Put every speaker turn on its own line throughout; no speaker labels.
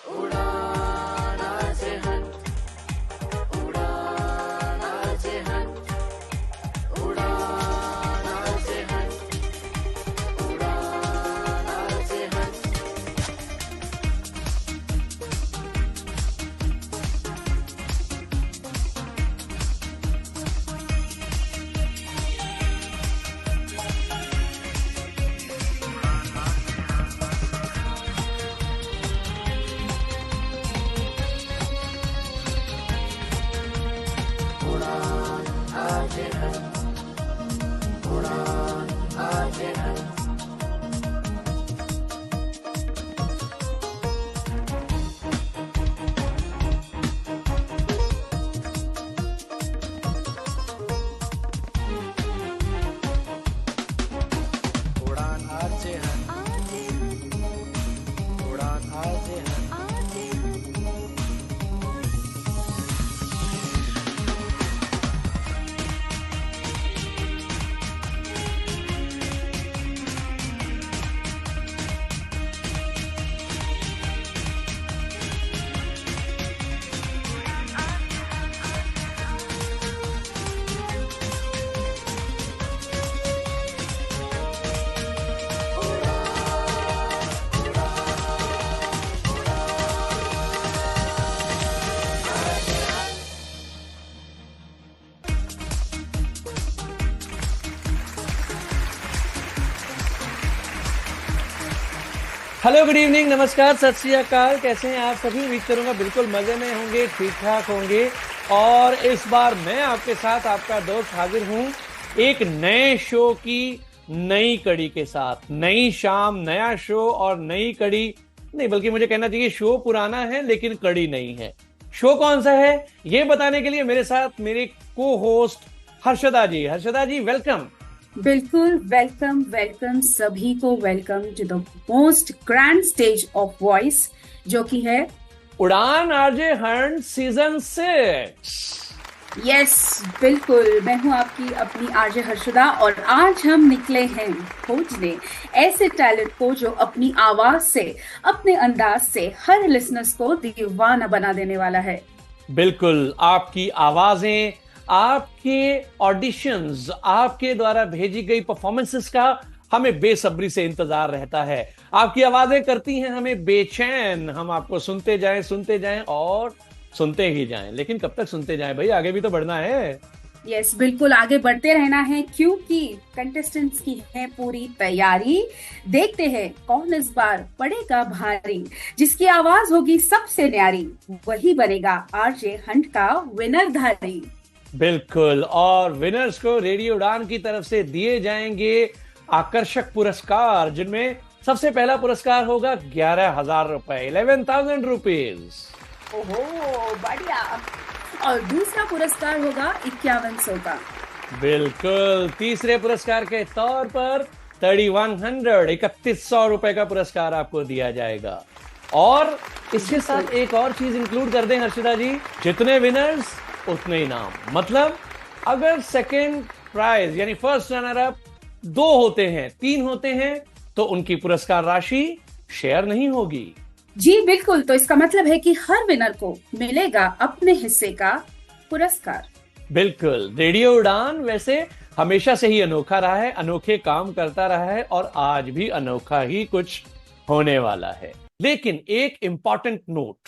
उड़ान आज है, उड़ान आज है, उड़ान आज है, उड़ान आज है। उड़ान आज है, उड़ान आज है। उड़ान आज है, उड़ान आज है।
हेलो, गुड इवनिंग, नमस्कार, सत श्री अकाल। कैसे हैं आप सभी? उम्मीद करूंगा बिल्कुल मजे में होंगे, ठीक ठाक होंगे। और इस बार मैं आपके साथ आपका दोस्त हाजिर हूं एक नए शो की नई कड़ी के साथ। नई शाम, नया शो और नई कड़ी नहीं, बल्कि मुझे कहना चाहिए शो पुराना है लेकिन कड़ी नहीं है। शो कौन सा है ये बताने के लिए मेरे साथ मेरे को होस्ट हर्षदा जी। हर्षदा जी, वेलकम।
बिल्कुल, वेलकम वेलकम सभी को। Welcome to the most grand stage of voice, जो कि है
उड़ान आरजे हंट सीजन 6।
यस, बिल्कुल। मैं हूं आपकी अपनी आरजे हर्षदा और आज हम निकले हैं खोजने ऐसे टैलेंट को जो अपनी आवाज से, अपने अंदाज से हर लिसनर्स को दीवाना बना देने वाला है।
बिल्कुल, आपकी आवाजें, आपके ऑडिशंस, आपके द्वारा भेजी गई परफॉर्मेंसेस का हमें बेसब्री से इंतजार रहता है। आपकी आवाजें करती हैं हमें बेचैन। हम आपको सुनते जाएं और सुनते ही जाएं। लेकिन कब तक सुनते जाएं भाई? आगे भी तो बढ़ना है।
यस, बिल्कुल, आगे बढ़ते रहना है क्योंकि कंटेस्टेंट्स की है पूरी तैयारी। देखते हैं कौन इस बार पड़ेगा भारी। जिसकी आवाज होगी सबसे न्यारी वही बनेगा आरजे हंट का विनर धारी।
बिल्कुल, और विनर्स को रेडियो उड़ान की तरफ से दिए जाएंगे आकर्षक पुरस्कार, जिनमें सबसे पहला पुरस्कार होगा 11,000 रुपए, 11,000 रुपीज।
ओहो, बढ़िया। और दूसरा पुरस्कार होगा 5100 का।
बिल्कुल, तीसरे पुरस्कार के तौर पर 3100 रुपए का पुरस्कार आपको दिया जाएगा। और इसके साथ एक और चीज इंक्लूड कर दें हर्षदा जी, जितने विनर्स उतने इनाम। मतलब अगर सेकेंड प्राइज यानी फर्स्ट रनर अप 2 होते हैं, 3 होते हैं, तो उनकी पुरस्कार राशि शेयर नहीं होगी।
जी बिल्कुल, तो इसका मतलब है कि हर विनर को मिलेगा अपने हिस्से का पुरस्कार।
बिल्कुल, रेडियो उड़ान वैसे हमेशा से ही अनोखा रहा है, अनोखे काम करता रहा है और आज भी अनोखा ही कुछ होने वाला है। लेकिन एक इंपॉर्टेंट नोट,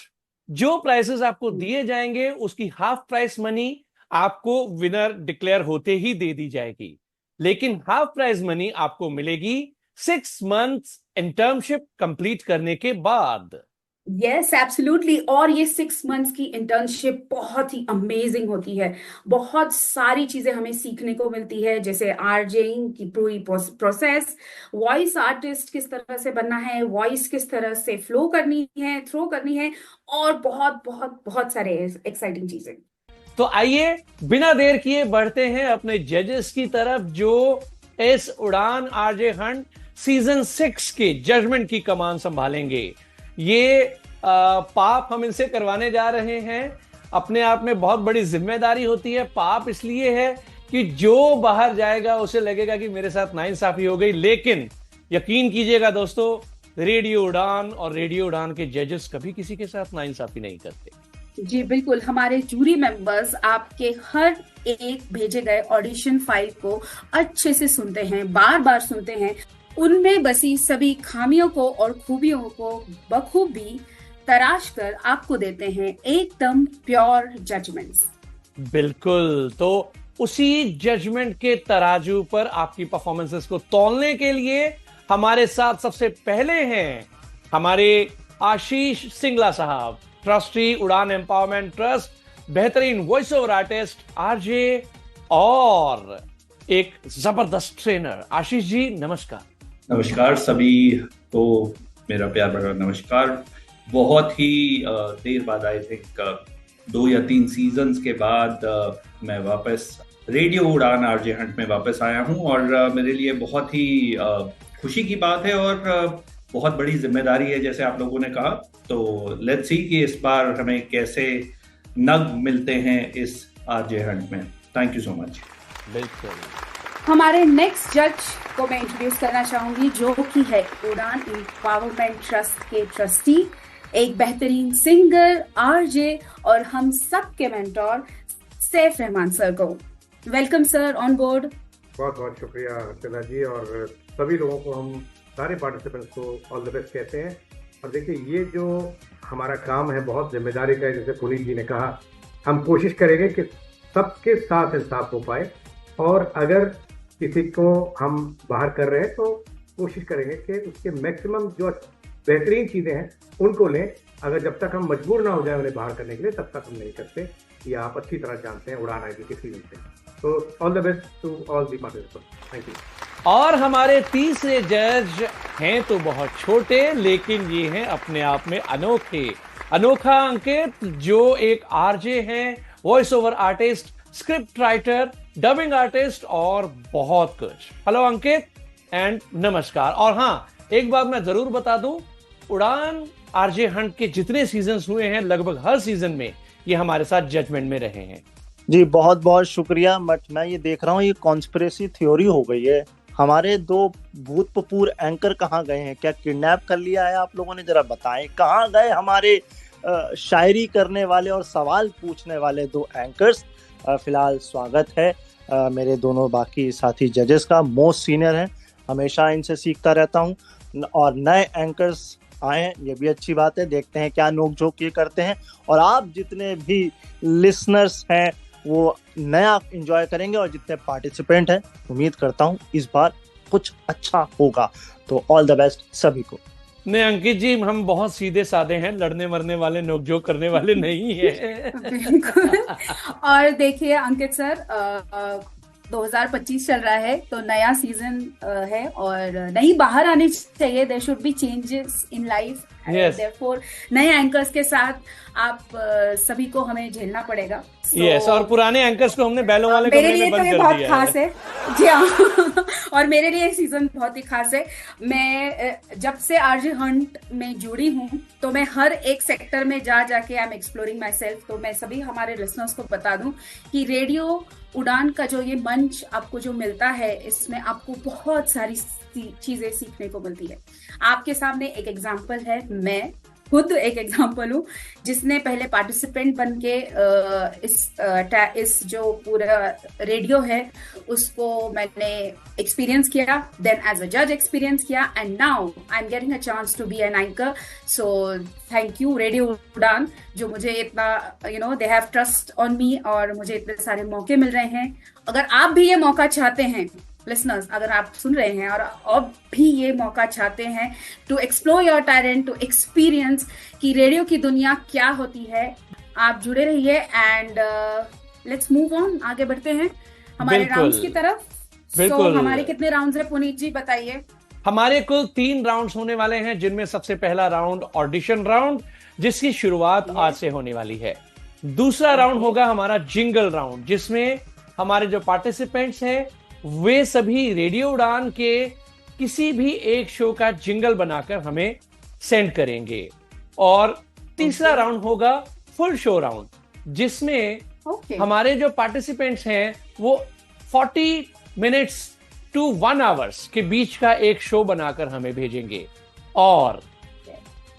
जो प्राइसेस आपको दिए जाएंगे उसकी हाफ प्राइस मनी आपको विनर डिक्लेयर होते ही दे दी जाएगी। लेकिन हाफ प्राइस मनी आपको मिलेगी 6 मंथ्स इंटर्नशिप कंप्लीट करने के बाद।
Yes, absolutely. और ये 6 मंथ्स की इंटर्नशिप बहुत ही अमेजिंग होती है। बहुत सारी चीजें हमें सीखने को मिलती है, जैसे आरजेइंग की पूरी प्रोसेस, वॉइस आर्टिस्ट किस तरह से बनना है, वॉइस किस तरह से फ्लो करनी है, थ्रो करनी है, और बहुत बहुत बहुत सारे एक्साइटिंग चीजें।
तो आइए बिना देर किए बढ़ते हैं अपने जजेस की तरफ, जो इस उड़ान आरजे हंट सीजन 6 के जजमेंट की कमान संभालेंगे। ये पाप हम इनसे करवाने जा रहे हैं। अपने आप में बहुत बड़ी जिम्मेदारी होती है। पाप इसलिए है कि जो बाहर जाएगा उसे लगेगा कि मेरे साथ नाइंसाफी हो गई, लेकिन यकीन कीजिएगा दोस्तों, रेडियो उड़ान और रेडियो उड़ान के जजेस कभी किसी के साथ नाइंसाफी नहीं करते।
जी बिल्कुल, हमारे जूरी मेंबर्स आपके हर एक भेजे गए ऑडिशन फाइल को अच्छे से सुनते हैं, बार बार सुनते हैं, उनमें बसी सभी खामियों को और खूबियों को बखूबी तराश कर आपको देते हैं एकदम प्योर जजमेंट्स।
बिल्कुल, तो उसी जजमेंट के तराजू पर आपकी परफॉर्मेंसेस को तौलने के लिए हमारे साथ सबसे पहले हैं हमारे आशीष सिंगला साहब, ट्रस्टी उड़ान एम्पावरमेंट ट्रस्ट, बेहतरीन वॉइस ओवर आर्टिस्ट, आरजे और एक जबरदस्त ट्रेनर। आशीष जी नमस्कार।
नमस्कार सभी को, मेरा प्यार भरा नमस्कार। बहुत ही देर बाद, आई थिंक 2 या 3 सीजन्स के बाद मैं वापस रेडियो उड़ान आरजे हंट में वापस आया हूं और मेरे लिए बहुत ही खुशी की बात है और बहुत बड़ी जिम्मेदारी है, जैसे आप लोगों ने कहा। तो लेट्स सी कि इस बार हमें कैसे नग मिलते हैं इस आरजे हंट में। Thank you so much.
बिल्कुल,
हमारे नेक्स्ट जज को मैं इंट्रोड्यूस करना चाहूंगी, जो कि है उड़ान एम्पावरमेंट ट्रस्ट के ट्रस्टी, एक बेहतरीन सिंगर, आरजे और हम सब के मेंटोर सैफ रहमान सर को। Welcome sir on board.
बहुत बहुत शुक्रिया अर्चना जी, और सभी लोगों को, हम सारे पार्टिसिपेंट्स को ऑल द बेस्ट कहते हैं। और देखिए, ये जो हमारा काम है बहुत जिम्मेदारी का है, जैसे पुनीत जी ने कहा, हम कोशिश करेंगे कि सबके साथ इंसाफ हो पाए, और अगर किसी को हम बाहर कर रहे हैं तो कोशिश करेंगे कि उसके मैक्सिमम जो बेहतरीन चीज़ें हैं उनको लें। अगर जब तक हम मजबूर ना हो जाए उन्हें बाहर करने के लिए, तब तक हम नहीं करते। ये आप अच्छी तरह जानते हैं उड़ान आईडी के सीजन से। तो all the best to all the participants. Thank you.
और हमारे तीसरे जज हैं तो बहुत छोटे, लेकिन ये हैं अपने आप में अनोखे। अनोखा अंकित, जो एक आरजे हैं, voice over artist, script writer, dubbing artist और बहुत कुछ। हेलो अंकित एंड नमस्कार। और हाँ, एक बात मैं जरूर बता दूं, उड़ान आरजे हंट के जितने सीजन्स हुए हैं, लगभग हर सीजन में ये हमारे साथ जजमेंट में रहे हैं।
जी बहुत बहुत शुक्रिया। बट मैं ये देख रहा हूँ ये कॉन्स्पिरेसी थ्योरी हो गई है। हमारे 2 भूतपूर्व एंकर कहाँ गए हैं? क्या किडनैप कर लिया है आप लोगों ने? जरा बताएं, कहाँ गए हमारे शायरी करने वाले और सवाल पूछने वाले 2 एंकर्स? फिलहाल स्वागत है मेरे दोनों बाकी साथी जजेस का। मोस्ट सीनियर हैं, हमेशा इनसे सीखता रहता हूँ, और नए एंकर्स आए हैं, ये भी अच्छी बात है। देखते हैं क्या नोक-झोंक ये करते हैं, और आप जितने भी लिसनर्स हैं वो नया एंजॉय करेंगे, और जितने पार्टिसिपेंट हैं उम्मीद करता हूँ इस बार कुछ अच्छा होगा। तो ऑल द बेस्ट सभी को।
नहीं अंकित जी, हम बहुत सीधे साधे हैं, लड़ने मरने वाले, नोकझोंक करने वाले नहीं है।
बिल्कुल। और देखिए अंकित सर, 2025 चल रहा है, तो नया सीजन है और नई बाहर आनी चाहिए। There should be changes in life, therefore नए एंकर्स के साथ आप सभी को हमें झेलना पड़ेगा।
यस, और पुराने एंकर्स को हमने बैलों वाले कमरे में बंद कर दिया है।
बहुत खास है जी हाँ। और मेरे लिए सीजन बहुत ही खास है। मैं जब से आरजे हंट में जुड़ी हूँ, तो मैं हर एक सेक्टर में जाके I am exploring my self. तो मैं सभी हमारे लिसनर्स को बता दूं कि रेडियो उड़ान का जो ये मंच आपको जो मिलता है, इसमें आपको बहुत सारी चीजें सीखने को मिलती है। आपके सामने एक एग्जाम्पल है, मैं खुद एक एग्जाम्पल हूँ जिसने पहले पार्टिसिपेंट बन के इस जो पूरा रेडियो है उसको मैंने एक्सपीरियंस किया, देन एज अ जज एक्सपीरियंस किया, and now I am getting a chance to be an anchor. So thank you radio Udaan, जो मुझे इतना they have trust on me, और मुझे इतने सारे मौके मिल रहे हैं। अगर आप भी ये मौका चाहते हैं, लिसनर्स, अगर आप सुन रहे हैं और अब भी ये मौका चाहते हैं to explore your talent, to experience कि रेडियो की दुनिया क्या होती है, आप जुड़े रहिए। एंड लेट्स मूव ऑन, आगे बढ़ते हैं हमारे राउंड्स की तरफ।
बिल्कुल।
हमारे कितने राउंड्स हैं पुनीत जी, बताइए।
हमारे कुल 3 राउंड्स होने वाले हैं, जिनमें सबसे पहला राउंड ऑडिशन राउंड, जिसकी शुरुआत आज से होने वाली है। दूसरा राउंड होगा हमारा जिंगल राउंड, जिसमें हमारे जो पार्टिसिपेंट्स हैं वे सभी रेडियो उड़ान के किसी भी एक शो का जिंगल बनाकर हमें सेंड करेंगे। और तीसरा राउंड होगा फुल शो राउंड, जिसमें हमारे जो पार्टिसिपेंट्स हैं वो 40 मिनट्स टू 1 आवर्स के बीच का एक शो बनाकर हमें भेजेंगे। और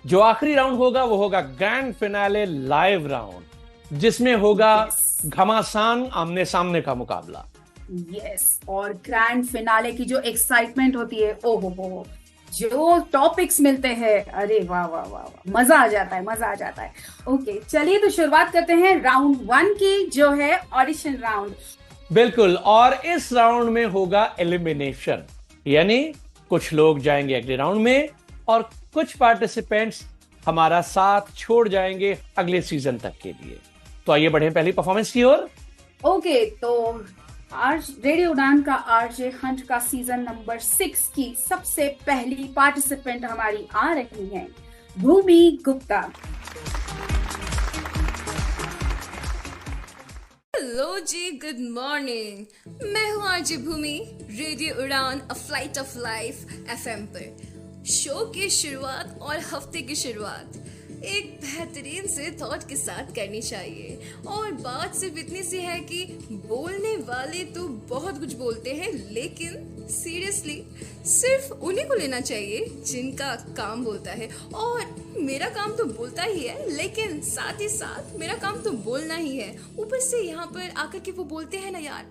जो आखिरी राउंड होगा वो होगा ग्रैंड फिनाले लाइव राउंड, जिसमें होगा घमासान आमने सामने का मुकाबला।
यस, और ग्रैंड फिनाले की जो एक्साइटमेंट होती है, ओहो हो, जो टॉपिक्स मिलते हैं, अरे वाह वाह वाह वाह, मजा आ जाता है, मजा आ जाता है। ओके, चलिए तो शुरुआत करते हैं राउंड 1 की, जो है ऑडिशन राउंड।
बिल्कुल, और इस राउंड में होगा एलिमिनेशन, यानी कुछ लोग जाएंगे अगले राउंड में और कुछ पार्टिसिपेंट्स हमारा साथ छोड़ जाएंगे अगले सीजन तक के लिए। तो आइए बढ़े पहली परफॉर्मेंस की ओर।
ओके, तो आज रेडियो उड़ान का आरजे हंट का सीजन नंबर 6 की सबसे पहली पार्टिसिपेंट हमारी आ रही हैं, भूमि गुप्ता।
हेलो जी, गुड मॉर्निंग। मैं हूँ RJ Bhumi, radio Udaan a flight of life FM पर। शो की शुरुआत और हफ्ते की शुरुआत एक बेहतरीन से थॉट के साथ करनी चाहिए, और बात सिर्फ इतनी सी है कि बोलने वाले तो बहुत कुछ बोलते हैं, लेकिन सीरियसली सिर्फ उन्हीं को लेना चाहिए जिनका काम बोलता है। और मेरा काम तो बोलता ही है, लेकिन साथ ही साथ मेरा काम तो बोलना ही है। ऊपर से यहाँ पर आकर के वो बोलते हैं ना यार,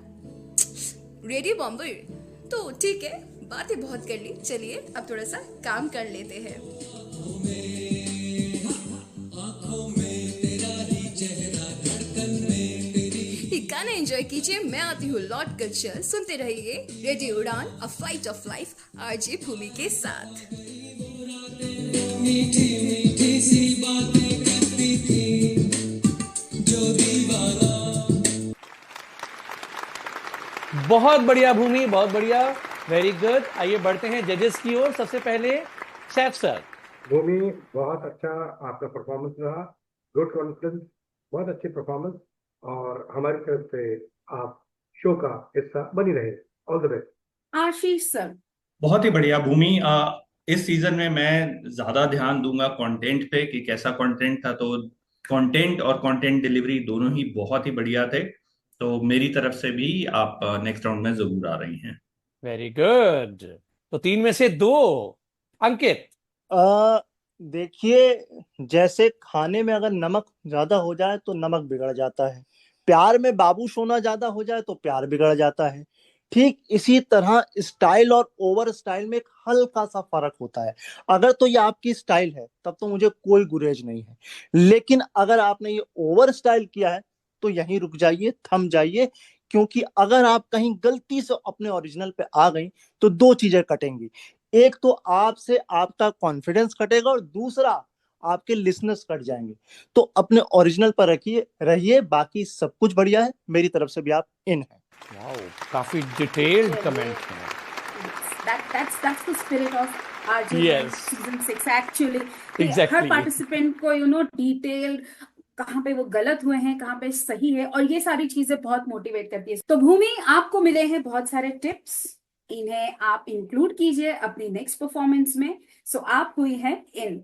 रेडियो बॉम्बर। तो ठीक है, बातें बहुत कर ली, चलिए अब थोड़ा सा काम कर लेते हैं। गाना एंजॉय कीजिए, मैं आती हूँ लॉर्ड कल्चर। सुनते रहिए radio Udaan a flight of life RJ Bhumi के साथ। मीठी मीठी सी बातें करती थी जो दीवाना।
बहुत बढ़िया भूमि, बहुत बढ़िया, वेरी गुड। आइए बढ़ते हैं जजेस की ओर। सबसे पहले सैफ सर।
भूमि, बहुत अच्छा आपका परफॉर्मेंस रहा, गुड कॉन्फिडेंस, बहुत अच्छी परफॉर्मेंस, और हमारी तरफ से आप शो का हिस्सा बनी रहे। All the best.
Ashish sir.
बहुत ही बढ़िया भूमि। इस सीजन में मैं ज्यादा ध्यान दूंगा कंटेंट पे कि कैसा कंटेंट था। तो कंटेंट और कंटेंट डिलीवरी दोनों ही बहुत ही बढ़िया थे। तो मेरी तरफ से भी आप नेक्स्ट राउंड में जरूर आ रही हैं।
Very good. तो 3 में से 2। अंकित।
देखिए, जैसे खाने में अगर नमक ज्यादा हो जाए तो नमक बिगड़ जाता है, प्यार में बाबू सोना ज्यादा हो जाए तो प्यार बिगड़ जाता है। ठीक इसी तरह स्टाइल और ओवर स्टाइल में एक हल्का सा फर्क होता है। अगर तो ये आपकी स्टाइल है तब तो मुझे कोई गुरेज नहीं है, लेकिन अगर आपने ये ओवर स्टाइल किया है तो यहीं रुक जाइए, थम जाइए, क्योंकि अगर आप कहीं गलती से अपने ओरिजिनल पे आ गई तो 2 चीजें कटेंगी। एक तो आपसे आपका कॉन्फिडेंस कटेगा और दूसरा आपके लिसनर्स कट जाएंगे। तो अपने ओरिजिनल पर रहिए, बाकी सब कुछ बढ़िया है, मेरी तरफ से भी आप इन हैं।
वाओ, काफी डिटेल्ड कमेंट है।
That's the spirit of RJ
Yes.
season 6 actually.
Exactly.
Her participant को डिटेल, कहाँ पे वो गलत हुए हैं, कहाँ पे सही है, और ये सारी चीजें बहुत मोटिवेट करती है। तो भूमि, आपको मिले हैं बहुत सारे टिप्स, इन्हें आप इंक्लूड कीजिए अपनी नेक्स्ट परफॉर्मेंस में। सो आप हुई हैं इन।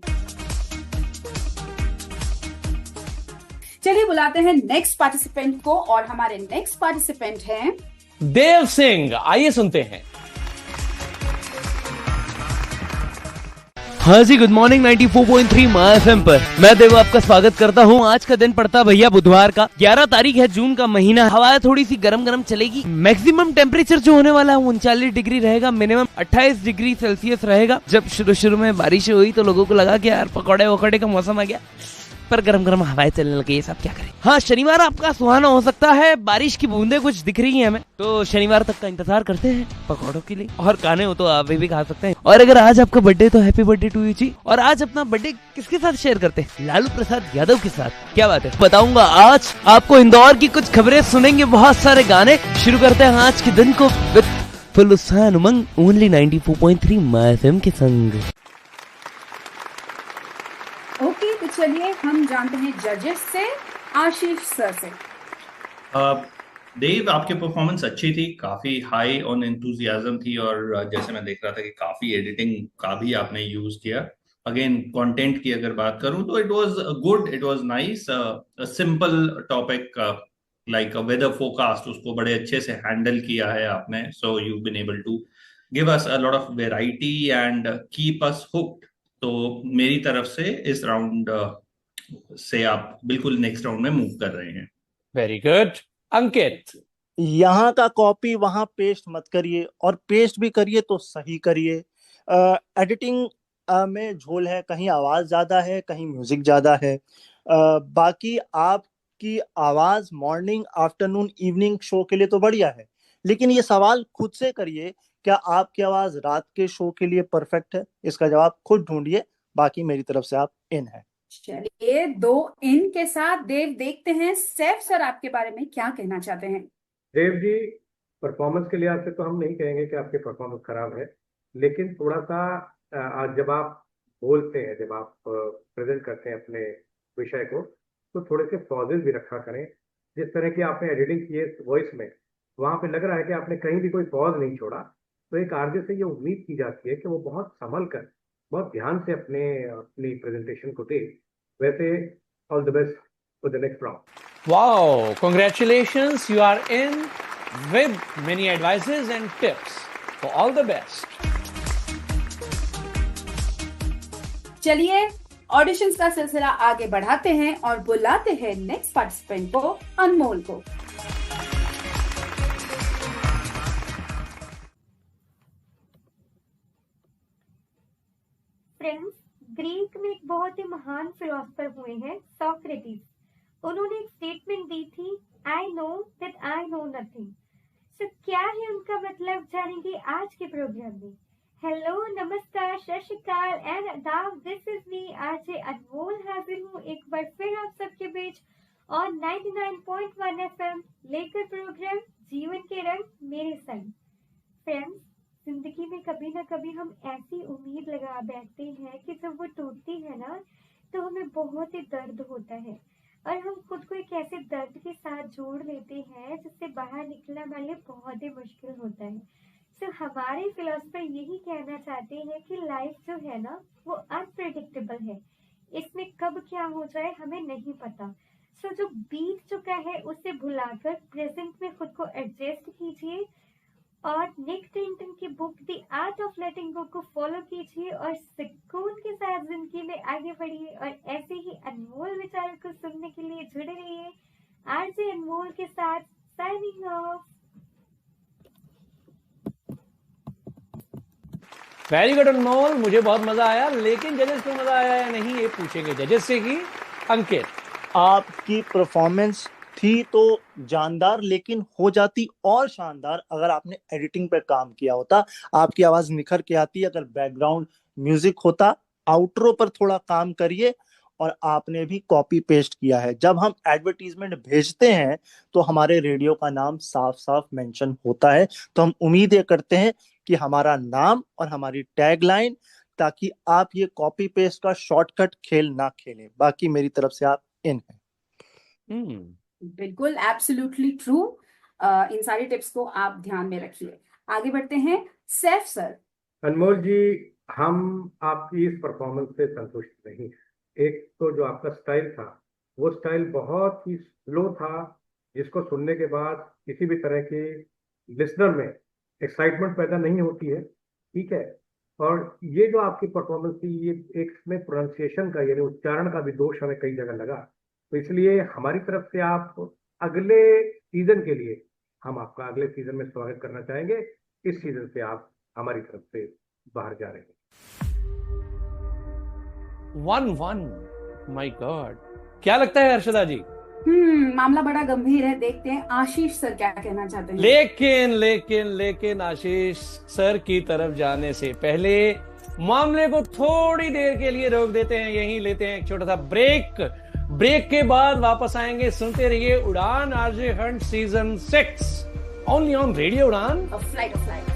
चलिए बुलाते हैं नेक्स्ट पार्टिसिपेंट को, और हमारे नेक्स्ट पार्टिसिपेंट हैं
देव सिंह। आइए सुनते हैं।
हाँ जी, गुड मॉर्निंग 94.3 माय एफएम पर मैं देव आपका स्वागत करता हूँ। आज का दिन पड़ता भैया बुधवार का, 11 तारीख है, जून का महीना। हवा थोड़ी सी गरम गरम चलेगी। मैक्सिमम टेम्परेचर जो होने वाला है 39 डिग्री रहेगा, मिनिमम 28 डिग्री सेल्सियस रहेगा। जब शुरू में बारिश हुई तो लोगों को लगा कि यार पकौड़े वकौड़े का मौसम आ गया, पर गरम गरम हवाएं चलने लगी, ये सब क्या करें। हाँ, शनिवार आपका सुहाना हो सकता है, बारिश की बूंदें कुछ दिख रही हैं हमें, तो शनिवार तक का इंतजार करते हैं पकौड़ों के लिए। और खाने हो तो आप भी खा सकते हैं। और अगर आज आपका बर्थडे तो हैप्पी बर्थडे टू यू जी। और आज अपना बर्थडे किसके साथ शेयर करते हैं? लालू प्रसाद यादव के साथ। क्या बात है, बताऊंगा आज आपको इंदौर की कुछ खबरें, सुनेंगे बहुत सारे गाने। शुरू करते हैं आज के दिन को विद फुल उत्साह उमंग, ओनली 94.3 माय एफएम के संग।
ओके, तो चलिए हम जानते हैं जजेस से, आशीष सर से।
देव, आपकी परफॉर्मेंस अच्छी थी, काफी हाई ऑन एंथुजियाज्म थी, और जैसे मैं देख रहा था कि काफी एडिटिंग का भी आपने यूज किया। अगेन कंटेंट की अगर बात करूं तो it was good, it was nice. Simple topic like weather forecast, उसको बड़े अच्छे से हैंडल किया है आपने। So you been able to give us a lot of variety and keep us hooked. तो मेरी तरफ से इस राउंड से आप बिल्कुल नेक्स्ट राउंड में मूव कर रहे हैं।
Very good. अंकित,
यहाँ का कॉपी वहां पेस्ट मत करिए, और पेस्ट भी करिए तो सही करिए। एडिटिंग में झोल है, कहीं आवाज ज्यादा है, कहीं म्यूजिक ज्यादा है। बाकी आपकी आवाज मॉर्निंग, आफ्टरनून, इवनिंग शो के लिए तो बढ़िया है, लेकिन ये सवाल खुद से करिए, क्या आपकी आवाज रात के शो के लिए परफेक्ट है? इसका जवाब खुद ढूंढिए। बाकी मेरी तरफ से आप इन है।
चलिए, 2 इन के साथ देव देखते हैं सैफ सर आपके बारे में क्या कहना चाहते हैं।
देव जी, परफॉर्मेंस के लिहाज से तो हम नहीं कहेंगे कि आपकी परफॉर्मेंस खराब है, लेकिन थोड़ा सा आज जब आप बोलते हैं, जब आप प्रेजेंट करते हैं अपने विषय को, तो थोड़े से पॉजेज भी रखा करें। जिस तरह की आपने एडिटिंग की है वॉइस में, वहां पे लग रहा है कि आपने कहीं भी कोई पॉज नहीं छोड़ा। तो एक आरजे से ये उम्मीद की जाती है कि वो बहुत संभल कर, बहुत ध्यान से अपनी प्रेजेंटेशन को दे। वैसे all the best for the next round.
wow, congratulations, you are in with many advices and tips. So all the best.
चलिए, ऑडिशंस का सिलसिला आगे बढ़ाते हैं और बुलाते हैं नेक्स्ट पार्टिसिपेंट को, अनमोल को।
फ्रेंड्स, ग्रीक में एक बहुत ही महान फिलोसफर हुए हैं, सोक्रेटिस। उन्होंने एक स्टेटमेंट दी थी, I know that I know nothing. So क्या है उनका मतलब, जानेंगे आज के प्रोग्राम में। हेलो, नमस्कार, सत श्री अकाल एंड आदाब। दिस इज मी आरजे अनमोल, हाजिर हूँ एक बार फिर आप सबके बीच और 99.1 FM लेकर प्रोग्राम जीवन के रंग मेरे संग। फ्रेंड्स, जिंदगी में कभी ना कभी हम ऐसी उम्मीद लगा बैठते हैं कि जब वो टूटती है ना, तो हमें बहुत ही दर्द होता है और हम खुद को एक ऐसे दर्द के साथ जोड़ लेते हैं जिससे बाहर निकलना हमारे लिए बहुत ही मुश्किल होता है। सो हमारे फिलोसफर यही कहना चाहते हैं कि लाइफ जो है ना, वो अनप्रेडिक्टेबल है। इसमें कब क्या हो जाए हमें नहीं पता। सो जो बीत चुका है उसे भुलाकर प्रेजेंट में खुद को एडजस्ट कीजिए और निक क्लिंटन की book the art of letting go को फॉलो कीजिए और सुकून के साथ जिंदगी में आगे बढ़िए। और ऐसे ही अनमोल विचारों को सुनने के लिए जुड़े रहिए आरजे अनमोल के साथ। Signing off.
वेरी गुड अनमोल, मुझे बहुत मजा आया, लेकिन जजेस को मजा आया या नहीं ये पूछेंगे जजेस से ही। अंकित,
आपकी परफॉर्मेंस थी तो जानदार, लेकिन हो जाती और शानदार अगर आपने एडिटिंग पे काम किया होता। आपकी आवाज निखर के आती, अगर बैकग्राउंड म्यूजिक होता। आउटरो पर थोड़ा काम करिए, और आपने भी कॉपी पेस्ट किया है। जब हम एडवर्टीजमेंट भेजते हैं तो हमारे रेडियो का नाम साफ साफ मेंशन होता है, तो हम उम्मीद ये करते हैं कि हमारा नाम और हमारी टैगलाइन, ताकि आप ये कॉपी पेस्ट का शॉर्टकट खेल ना खेलें। बाकी मेरी तरफ से आप इन हैं।
बिल्कुल, एब्सोल्युटली ट्रू। इन सारी टिप्स को आप ध्यान में रखिए। आगे बढ़ते हैं सैफ सर।
अनमोल जी, हम आपकी इस परफॉर्मेंस से संतुष्ट नहीं है। एक तो जो आपका स्टाइल था, वो स्टाइल बहुत ही स्लो था, जिसको सुनने के बाद किसी भी तरह के लिसनर में एक्साइटमेंट पैदा नहीं होती है। ठीक है, और ये जो आपकी परफॉर्मेंस थी, ये एक इसमें प्रोनाउंसिएशन का, यानी उच्चारण का भी दोष हमें कई जगह लगा। तो इसलिए हमारी तरफ से आप अगले सीजन के लिए हम आपका अगले सीजन में स्वागत करना चाहेंगे। इस सीजन से आप हमारी तरफ से बाहर जा रहे हैं।
1-1, माय गॉड। क्या लगता है हर्षदा जी?
मामला बड़ा गंभीर है। देखते हैं आशीष सर क्या कहना चाहते हैं।
लेकिन आशीष सर की तरफ जाने से पहले मामले को थोड़ी देर के लिए रोक देते हैं। यहीं लेते हैं एक छोटा सा ब्रेक के बाद वापस आएंगे। सुनते रहिए Udaan RJ hunt season 6 only on radio Udaan,
A flight of life।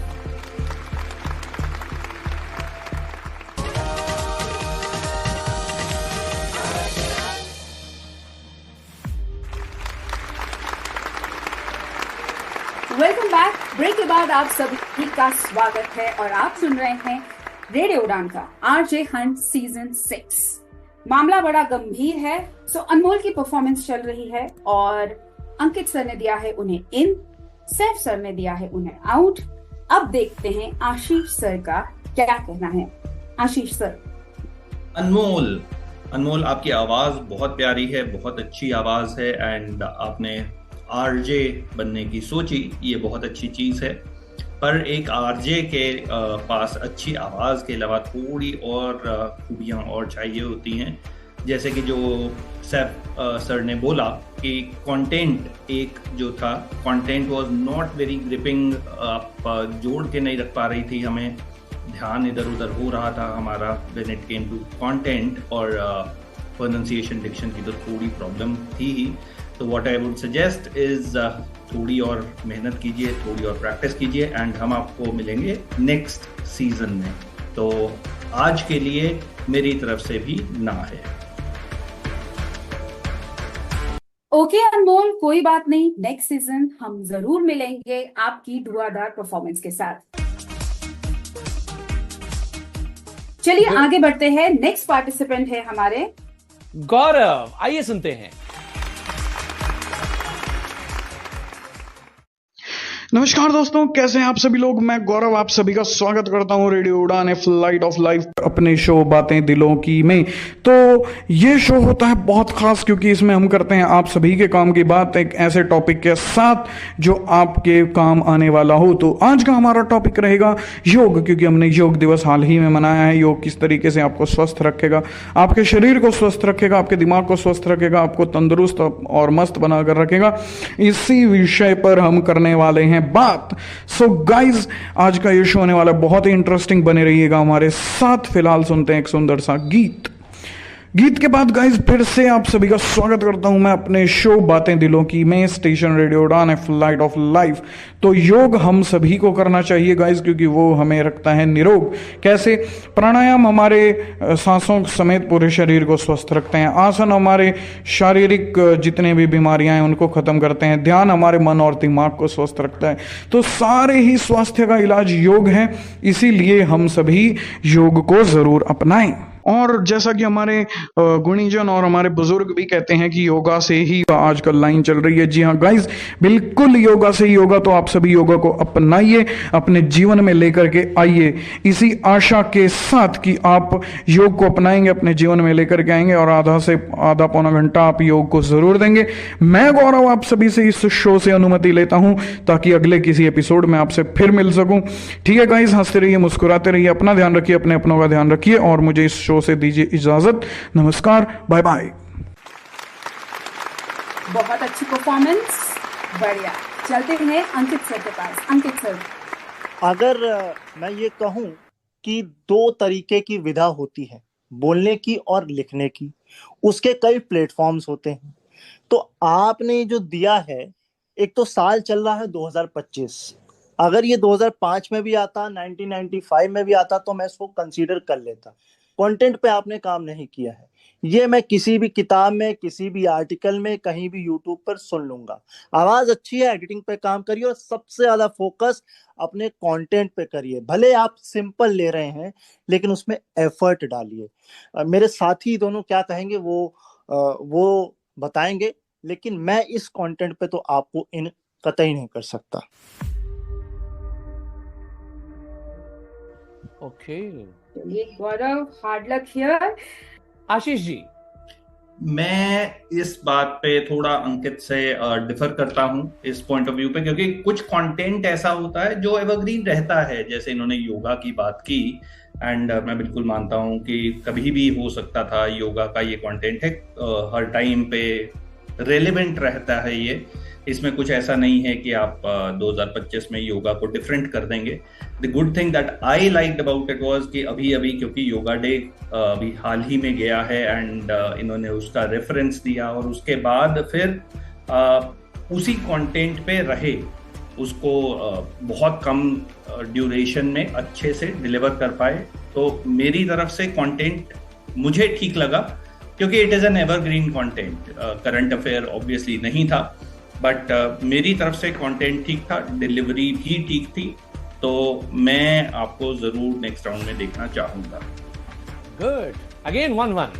Welcome back. Break के बाद आप सभी का स्वागत है और आप सुन रहे हैं रेडियो उड़ान का आरजे हंट सीजन 6। मामला बड़ा गंभीर है। सो अनमोल की परफॉर्मेंस चल रही है और अंकित सर ने दिया है उन्हें इन, सैफ सर ने दिया है उन्हें आउट। अब देखते हैं आशीष सर का क्या कहना है। आशीष सर।
अनमोल, अनमोल आपकी आवाज़ बहुत प्यारी है, बहुत अच्छी आवाज़ है, एंड आपने आरजे बनने की सोची, ये बहुत अच्छी चीज़ है। पर एक आरजे के पास अच्छी आवाज़ के अलावा थोड़ी और खूबियाँ और चाहिए होती हैं, जैसे कि जो सैफ सर ने बोला कि कंटेंट एक जो था, content was not very gripping, आप जोड़ के नहीं रख पा रही थी, हमें ध्यान इधर उधर हो रहा था हमारा when it came to content, और प्रोनाउंसिएशन डिक्शन की तो थोड़ी प्रॉब्लम थी ही। तो what I would suggest is थोड़ी और मेहनत कीजिए, थोड़ी और प्रैक्टिस कीजिए, एंड हम आपको मिलेंगे नेक्स्ट सीजन में। तो आज के लिए मेरी तरफ से भी ना है।
ओके अनमोल, कोई बात नहीं, नेक्स्ट सीजन हम जरूर मिलेंगे आपकी धुआंधार परफॉर्मेंस के साथ। चलिए आगे बढ़ते हैं, नेक्स्ट पार्टिसिपेंट है हमारे
गौरव, आइए सुनते हैं।
नमस्कार दोस्तों, कैसे हैं आप सभी लोग। मैं गौरव आप सभी का स्वागत करता हूं रेडियो उड़ान फ्लाइट ऑफ लाइफ अपने शो बातें दिलों की में। तो ये शो होता है बहुत खास, क्योंकि इसमें हम करते हैं आप सभी के काम की बात एक ऐसे टॉपिक के साथ जो आपके काम आने वाला हो। तो आज का हमारा टॉपिक रहेगा योग, क्योंकि हमने योग दिवस हाल ही में मनाया है। योग किस तरीके से आपको स्वस्थ रखेगा, आपके शरीर को स्वस्थ रखेगा, आपके दिमाग को स्वस्थ रखेगा, आपको तंदुरुस्त और मस्त बनाकर रखेगा, इसी विषय पर हम करने वाले हैं बात। सो गाइज, आज का ये शो होने वाला बहुत ही इंटरेस्टिंग, बने रहिएगा हमारे साथ। फिलहाल सुनते हैं एक सुंदर सा गीत। गीत के बाद गाइज फिर से आप सभी का स्वागत करता हूं मैं अपने शो बातें दिलों की में, स्टेशन रेडियो उड़ान फ्लाइट ऑफ लाइफ। तो योग हम सभी को करना चाहिए गाइज, क्योंकि वो हमें रखता है निरोग। कैसे? प्राणायाम हमारे सांसों समेत पूरे शरीर को स्वस्थ रखते हैं। आसन हमारे शारीरिक जितने भी बीमारियां हैं उनको खत्म करते हैं। ध्यान हमारे मन और दिमाग को स्वस्थ रखता है। तो सारे ही स्वास्थ्य का इलाज योग है, इसीलिए हम सभी योग को जरूर अपनाएं। और जैसा कि हमारे गुणीजन और हमारे बुजुर्ग भी कहते हैं कि योगा से ही आजकल लाइन चल रही है। जी हाँ गाइज, बिल्कुल योगा से ही होगा। तो आप सभी योगा को अपनाइए, अपने जीवन में लेकर के आइए, इसी आशा के साथ कि आप योग को अपनाएंगे, अपने जीवन में लेकर के आएंगे और आधा पौना घंटा आप योग को जरूर देंगे। मैं गौरव आप सभी से इस शो से अनुमति लेता हूं, ताकि अगले किसी एपिसोड में आपसे फिर मिल सकूं। ठीक है गाइज, हंसते रहिए, मुस्कुराते रहिए, अपना ध्यान रखिए, अपने अपनों का ध्यान रखिए, और मुझे इस शो से दीजिए इजाजत। नमस्कार, बाय बाय।
बहुत अच्छी परफॉर्मेंस, बढ़िया। चलते हैं अंकित सर के पास। अंकित सर,
अगर मैं ये कहूं कि दो तरीके की विधा होती है, बोलने की और लिखने की, उसके कई प्लेटफॉर्म्स होते हैं। तो आपने जो दिया है, एक तो साल चल रहा है 2025, अगर ये 2005 में भी आता, 1995 में भी आता, तो मैं इसको कंसीडर कर लेता। कंटेंट पे आपने काम नहीं किया है, ये मैं किसी भी किताब में, किसी भी आर्टिकल में, कहीं भी यूट्यूब पर सुन लूंगा। आवाज अच्छी है, एडिटिंग पे काम करिए, और सबसे ज्यादा फोकस अपने कंटेंट पे करिए। भले आप सिंपल ले रहे हैं, लेकिन उसमें एफर्ट डालिए। मेरे साथी दोनों क्या कहेंगे वो बताएंगे, लेकिन मैं इस कंटेंट पे तो आपको इन कतई नहीं कर सकता।
ओके,
ये गौरव, hard luck here.
Ashish ji,
मैं इस बात पे थोड़ा अंकित से डिफर करता हूं इस पॉइंट ऑफ व्यू पे, क्योंकि कुछ कंटेंट ऐसा होता है जो एवरग्रीन रहता है। जैसे इन्होंने योगा की बात की, एंड मैं बिल्कुल मानता हूं कि कभी भी हो सकता था। योगा का ये कंटेंट है, हर टाइम पे रेलेवेंट रहता है ये। इसमें कुछ ऐसा नहीं है कि आप 2025 में योगा को डिफरेंट कर देंगे। The good thing that I liked about it was कि अभी क्योंकि योगा डे अभी हाल ही में गया है, एंड इन्होंने उसका रेफरेंस दिया, और उसके बाद फिर उसी कंटेंट पे रहे, उसको बहुत कम ड्यूरेशन में अच्छे से डिलीवर कर पाए। तो मेरी तरफ से कंटेंट मुझे ठीक लगा, क्योंकि it is an evergreen content. Current affair obviously नहीं था, बट मेरी तरफ से कंटेंट ठीक था, डिलीवरी भी ठीक थी। तो मैं आपको जरूर नेक्स्ट राउंड में देखना चाहूंगा।
Good, again 1-1।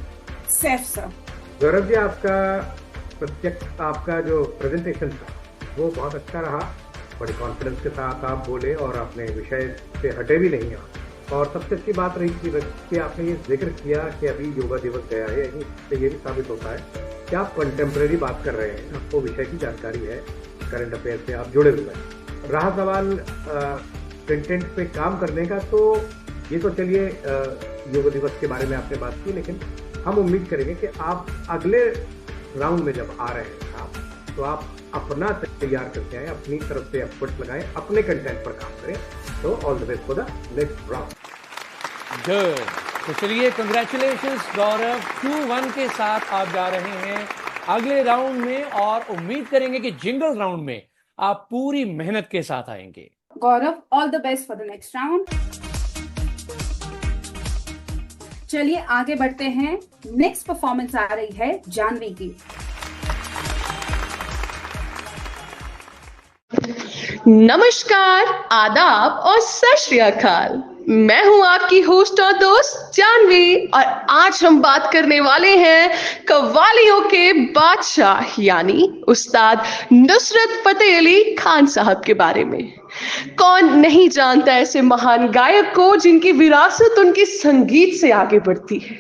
Saif sir,
Gaurav ji, आपका जो प्रेजेंटेशन था वो बहुत अच्छा रहा। बड़े कॉन्फिडेंस के साथ आप बोले, और अपने विषय से हटे भी नहीं आप। और सबसे अच्छी बात रही कि आपने ये जिक्र किया कि अभी योगा दिवस गया है, यही से ये भी साबित होता है कि आप कंटेम्प्रेरी बात कर रहे हैं, आपको विषय की जानकारी है, करंट अफेयर से आप जुड़े हुए हैं। रहा सवाल कंटेंट पे काम करने का, तो ये तो चलिए योग दिवस के बारे में आपने बात की, लेकिन हम उम्मीद करेंगे कि आप अगले राउंड में जब आ रहे हैं तो आप अपना तैयार करके आए, अपनी तरफ से एफर्ट लगाएं, अपने कंटेंट पर काम करें। तो all the best for the next round.
Good. तो चलिए, कंग्रेचुलेशंस गौरव, 2-1 के साथ आप जा रहे हैं अगले राउंड में, और उम्मीद करेंगे कि जिंगल राउंड में आप पूरी मेहनत के साथ आएंगे।
Gaurav, all the best for the next round. चलिए आगे बढ़ते हैं। नेक्स्ट परफॉर्मेंस आ रही है जानवी की।
नमस्कार, आदाब और सत श्री अकाल। मैं हूं आपकी होस्ट और दोस्त जानवी, और आज हम बात करने वाले हैं कव्वालियों के बादशाह यानी उस्ताद नुसरत फतेह अली खान साहब के बारे में। कौन नहीं जानता ऐसे महान गायक को जिनकी विरासत उनके संगीत से आगे बढ़ती है।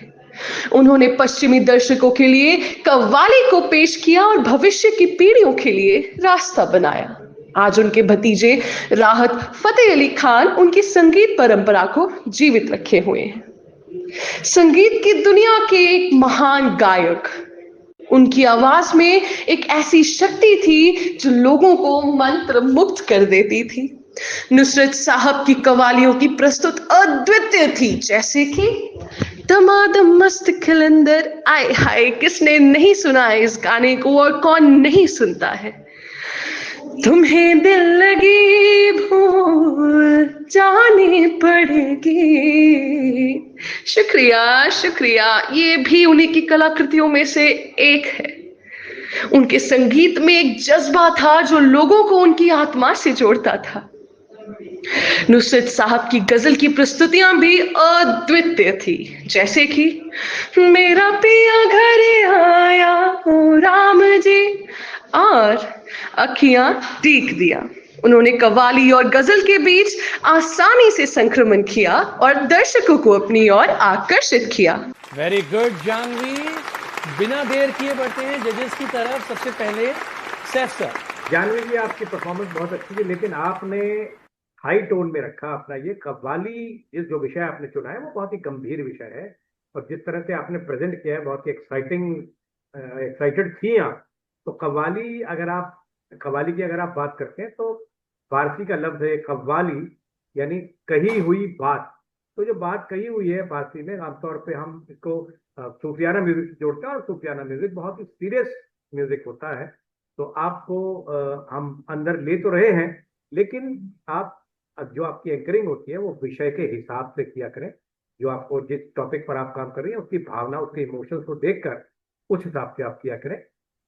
उन्होंने पश्चिमी दर्शकों के लिए कव्वाली को पेश किया और भविष्य की पीढ़ियों के लिए रास्ता बनाया। आज उनके भतीजे राहत फतेह अली खान उनकी संगीत परंपरा को जीवित रखे हुए हैं। संगीत की दुनिया के एक महान गायक, उनकी आवाज में एक ऐसी शक्ति थी जो लोगों को मंत्र मुग्ध कर देती थी। नुसरत साहब की कव्वालियों की प्रस्तुत अद्वितीय थी, जैसे कि दमादम मस्त खिलंदर, आय हाय किसने नहीं सुना है इस गाने को और कौन नहीं सुनता है। तुम्हें दिल लगी भूल जानी पड़ेगी। शुक्रिया शुक्रिया, ये भी उन्हीं की कलाकृतियों में से एक है। उनके संगीत में एक जज्बा था जो लोगों को उनकी आत्मा से जोड़ता था। नुसरत साहब की गजल की प्रस्तुतियां भी अद्वितीय थी, जैसे कि मेरा पिया घर आया ओ राम जी और अखियां टीक दिया। उन्होंने कव्वाली और गजल के बीच आसानी से संक्रमण किया और दर्शकों को अपनी ओर आकर्षित किया।
Very good Janvi. बिना देर किए बढ़ते हैं जजेस की तरफ। सबसे पहले सैफ सर।
जानवी जी, आपकी परफॉर्मेंस बहुत अच्छी थी, लेकिन आपने हाई टोन में रखा अपना ये कव्वाली। इस जो विषय आपने चुना है वो बहुत ही गंभीर विषय है, और जिस तरह से आपने प्रेजेंट किया है बहुत ही एक्साइटेड थी आप। तो कव्वाली की अगर आप बात करते हैं तो फारसी का लफ्ज है कव्वाली, यानी कही हुई बात। तो जो बात कही हुई है फारसी में, आमतौर पे हम इसको सूफियाना म्यूजिक से जोड़ते हैं, और सूफियाना म्यूजिक बहुत ही सीरियस म्यूजिक होता है। तो आपको हम अंदर ले तो रहे हैं, लेकिन आप जो आपकी एंकरिंग होती है वो विषय के हिसाब से किया करें। जो आपको जिस टॉपिक पर आप काम कर रही हैं उसकी भावना, उसके इमोशंस को देखकर उस हिसाब से आप किया करें।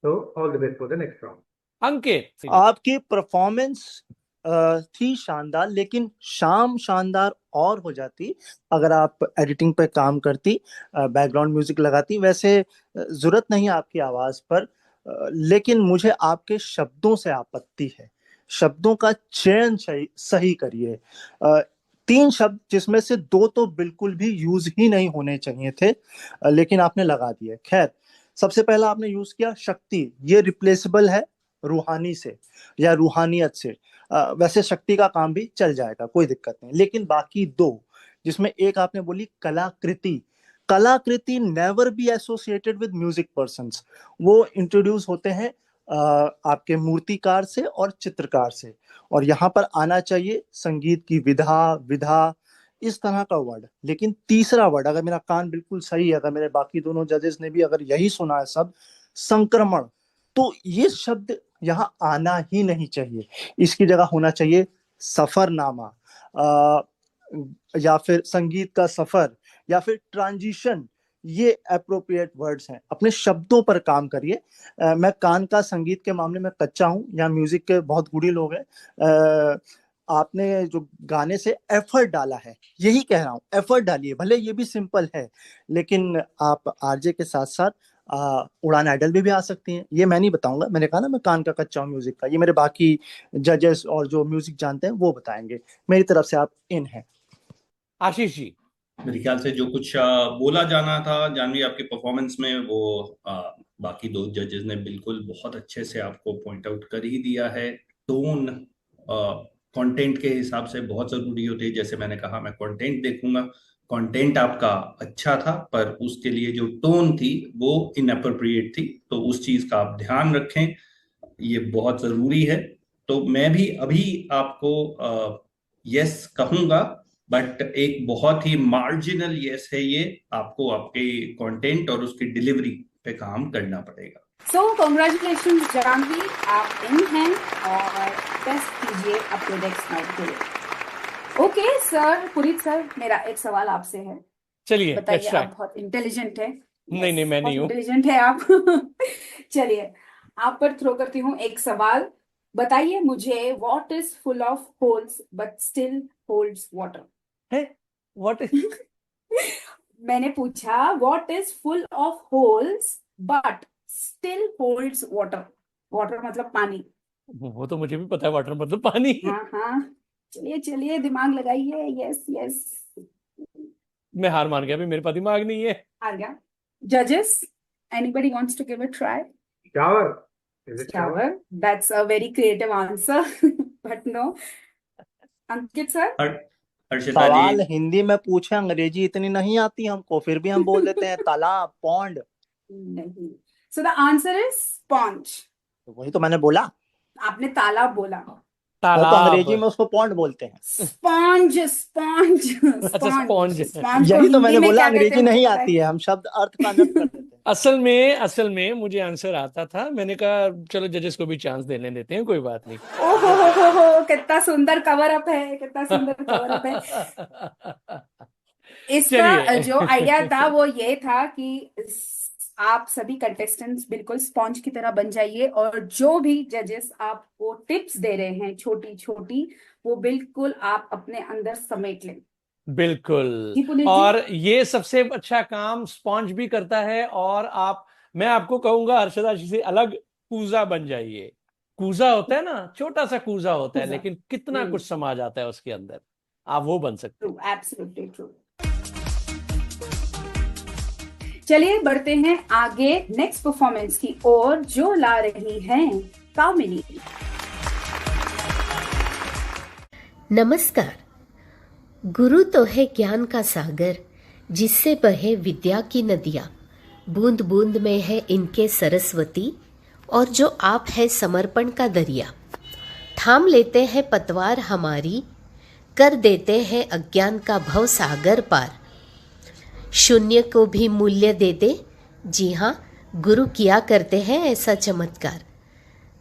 तो all the best for the next round.
Ankit,
आपकी परफॉर्मेंस थी शानदार, लेकिन शाम शानदार और हो जाती अगर आप एडिटिंग पे काम करती, बैकग्राउंड म्यूजिक लगाती। वैसे जरूरत नहीं आपकी आवाज पर, लेकिन मुझे आपके शब्दों से आपत्ति है। शब्दों का चयन सही करिए। 3 शब्द जिसमें से 2 तो बिल्कुल भी यूज ही नहीं होने चाहिए थे, लेकिन आपने लगा दिए। खैर, सबसे पहला आपने यूज किया शक्ति। ये रिप्लेसेबल है रूहानी से या रूहानियत से। वैसे शक्ति का काम भी चल जाएगा, कोई दिक्कत नहीं। लेकिन बाकी 2, जिसमें एक आपने बोली कलाकृति। कलाकृति never be associated with music persons. वो इंट्रोड्यूस होते हैं आपके मूर्तिकार से और चित्रकार से, और यहाँ पर आना चाहिए संगीत की विधा इस तरह का वर्ड। लेकिन तीसरा वर्ड, अगर मेरा कान बिल्कुल सही है, अगर मेरे बाकी दोनों जजेस ने भी अगर यही सुना है सब, संक्रमण, तो ये शब्द यहाँ आना ही नहीं चाहिए। इसकी जगह होना चाहिए सफरनामा, या फिर संगीत का सफर, या फिर ट्रांजिशन। ये अप्रोप्रिएट वर्ड्स हैं। अपने शब्दों पर काम करिए। मैं कान का संगीत के मामले में कच्चा हूँ, या म्यूजिक के बहुत गुड़ी लोग हैं। आपने जो गाने से एफर्ट डाला है, यही कह रहा हूँ, एफर्ट डालिए। भले ये भी सिंपल है, लेकिन आप आरजे के साथ साथ उड़ान आइडल भी आ सकती हैं। ये मैं नहीं बताऊंगा, मैंने कहा ना मैं कान का कच्चा हूँ म्यूजिक का। ये मेरे बाकी जजेस और जो म्यूजिक जानते हैं वो बताएंगे। मेरी तरफ से आप इन हैं।
आशीष जी।
मेरे ख्याल से जो कुछ बोला जाना था जानवी आपके परफॉर्मेंस में, वो बाकी दो जजेस ने बिल्कुल बहुत अच्छे से आपको पॉइंट आउट कर ही दिया है। टोन कंटेंट के हिसाब से बहुत जरूरी होती है। जैसे मैंने कहा, मैं कंटेंट देखूंगा। कंटेंट आपका अच्छा था, पर उसके लिए जो टोन थी वो इनअप्रोप्रिएट थी, तो उस चीज का आप ध्यान रखें, ये बहुत जरूरी है। तो मैं भी अभी आपको यस कहूंगा, बट एक बहुत ही मार्जिनल यस है ये। आपको आपके कंटेंट और उसकी डिलीवरी पे काम करना पड़ेगा।
सो कॉन्ग्रेचुलेशंस जानवी, आप इन हैं और टेस्ट कीजिए अपने नेक्स्ट नाइट के लिए। ओके सर, पुरीत सर, मेरा एक सवाल आपसे है।
चलिए,
बताइए, आप बहुत इंटेलिजेंट है।
नहीं, मैं नहीं हूँ।
इंटेलिजेंट है आप। चलिए, आप पर थ्रो करती हूँ एक सवाल। बताइए मुझे, what is full of holes but still holds water?
What is
मैंने पूछा, what is full of holes but still holds water? Water मतलब पानी।
वो तो मुझे भी पता है, वाटर मतलब पानी।
हाँ, चलिए दिमाग लगाइए। यस।
मैं हार मान गया, अभी मेरे पास दिमाग नहीं है।
हार गया। जजेस, anybody wants to give a try?
Shower.
Shower. That's a very creative answer, but no. Ankit sir?
Harshita
सवाल
जी,
हिंदी में पूछे, अंग्रेजी इतनी नहीं आती हमको, फिर भी हम बोल देते हैं तालाब, पॉन्ड।
नहीं। So the answer is sponge.
वही तो मैंने बोला।
आपने तालाब बोला।
तो अंग्रेजी में उसको पॉन्ड बोलते हैं।
स्पॉन्ज।
अच्छा, स्पॉन्ज।
यही तो मैंने बोला, अंग्रेजी नहीं आती है, हम शब्द अर्थ का अनर्थ कर देते हैं।
असल में मुझे आंसर आता था। मैंने कहा चलो जजेस को भी चांस देने देते हैं, कोई बात नहीं।
ओहो, कितना सुंदर कवर अप है, कितना सुंदर कवर अप है। इसका जो आइडिया था वो ये था कि आप सभी कंटेस्टेंट्स बिल्कुल स्पॉन्ज की तरह बन जाइए, और जो भी जजेस आपको टिप्स दे रहे हैं छोटी छोटी, वो बिल्कुल आप अपने अंदर समेट लें।
बिल्कुल। और ये सबसे अच्छा काम स्पॉन्ज भी करता है। और मैं आपको कहूंगा हर्षदा जी से अलग कूजा बन जाइए। कूजा होता है ना, छोटा सा कूजा होता है, लेकिन कितना कुछ समा जाता है उसके अंदर, आप वो बन सकते हैं।
Absolutely true. चलिए बढ़ते हैं आगे नेक्स्ट परफॉर्मेंस की ओर, जो ला रही हैं कामिनी।
नमस्कार। गुरु तो है ज्ञान का सागर, जिससे बहे विद्या की नदियाँ। बूंद बूंद में है इनके सरस्वती, और जो आप है समर्पण का दरिया। थाम लेते हैं पतवार हमारी, कर देते हैं अज्ञान का भव सागर पार। शून्य को भी मूल्य दे दे, जी हाँ, गुरु किया करते हैं ऐसा चमत्कार।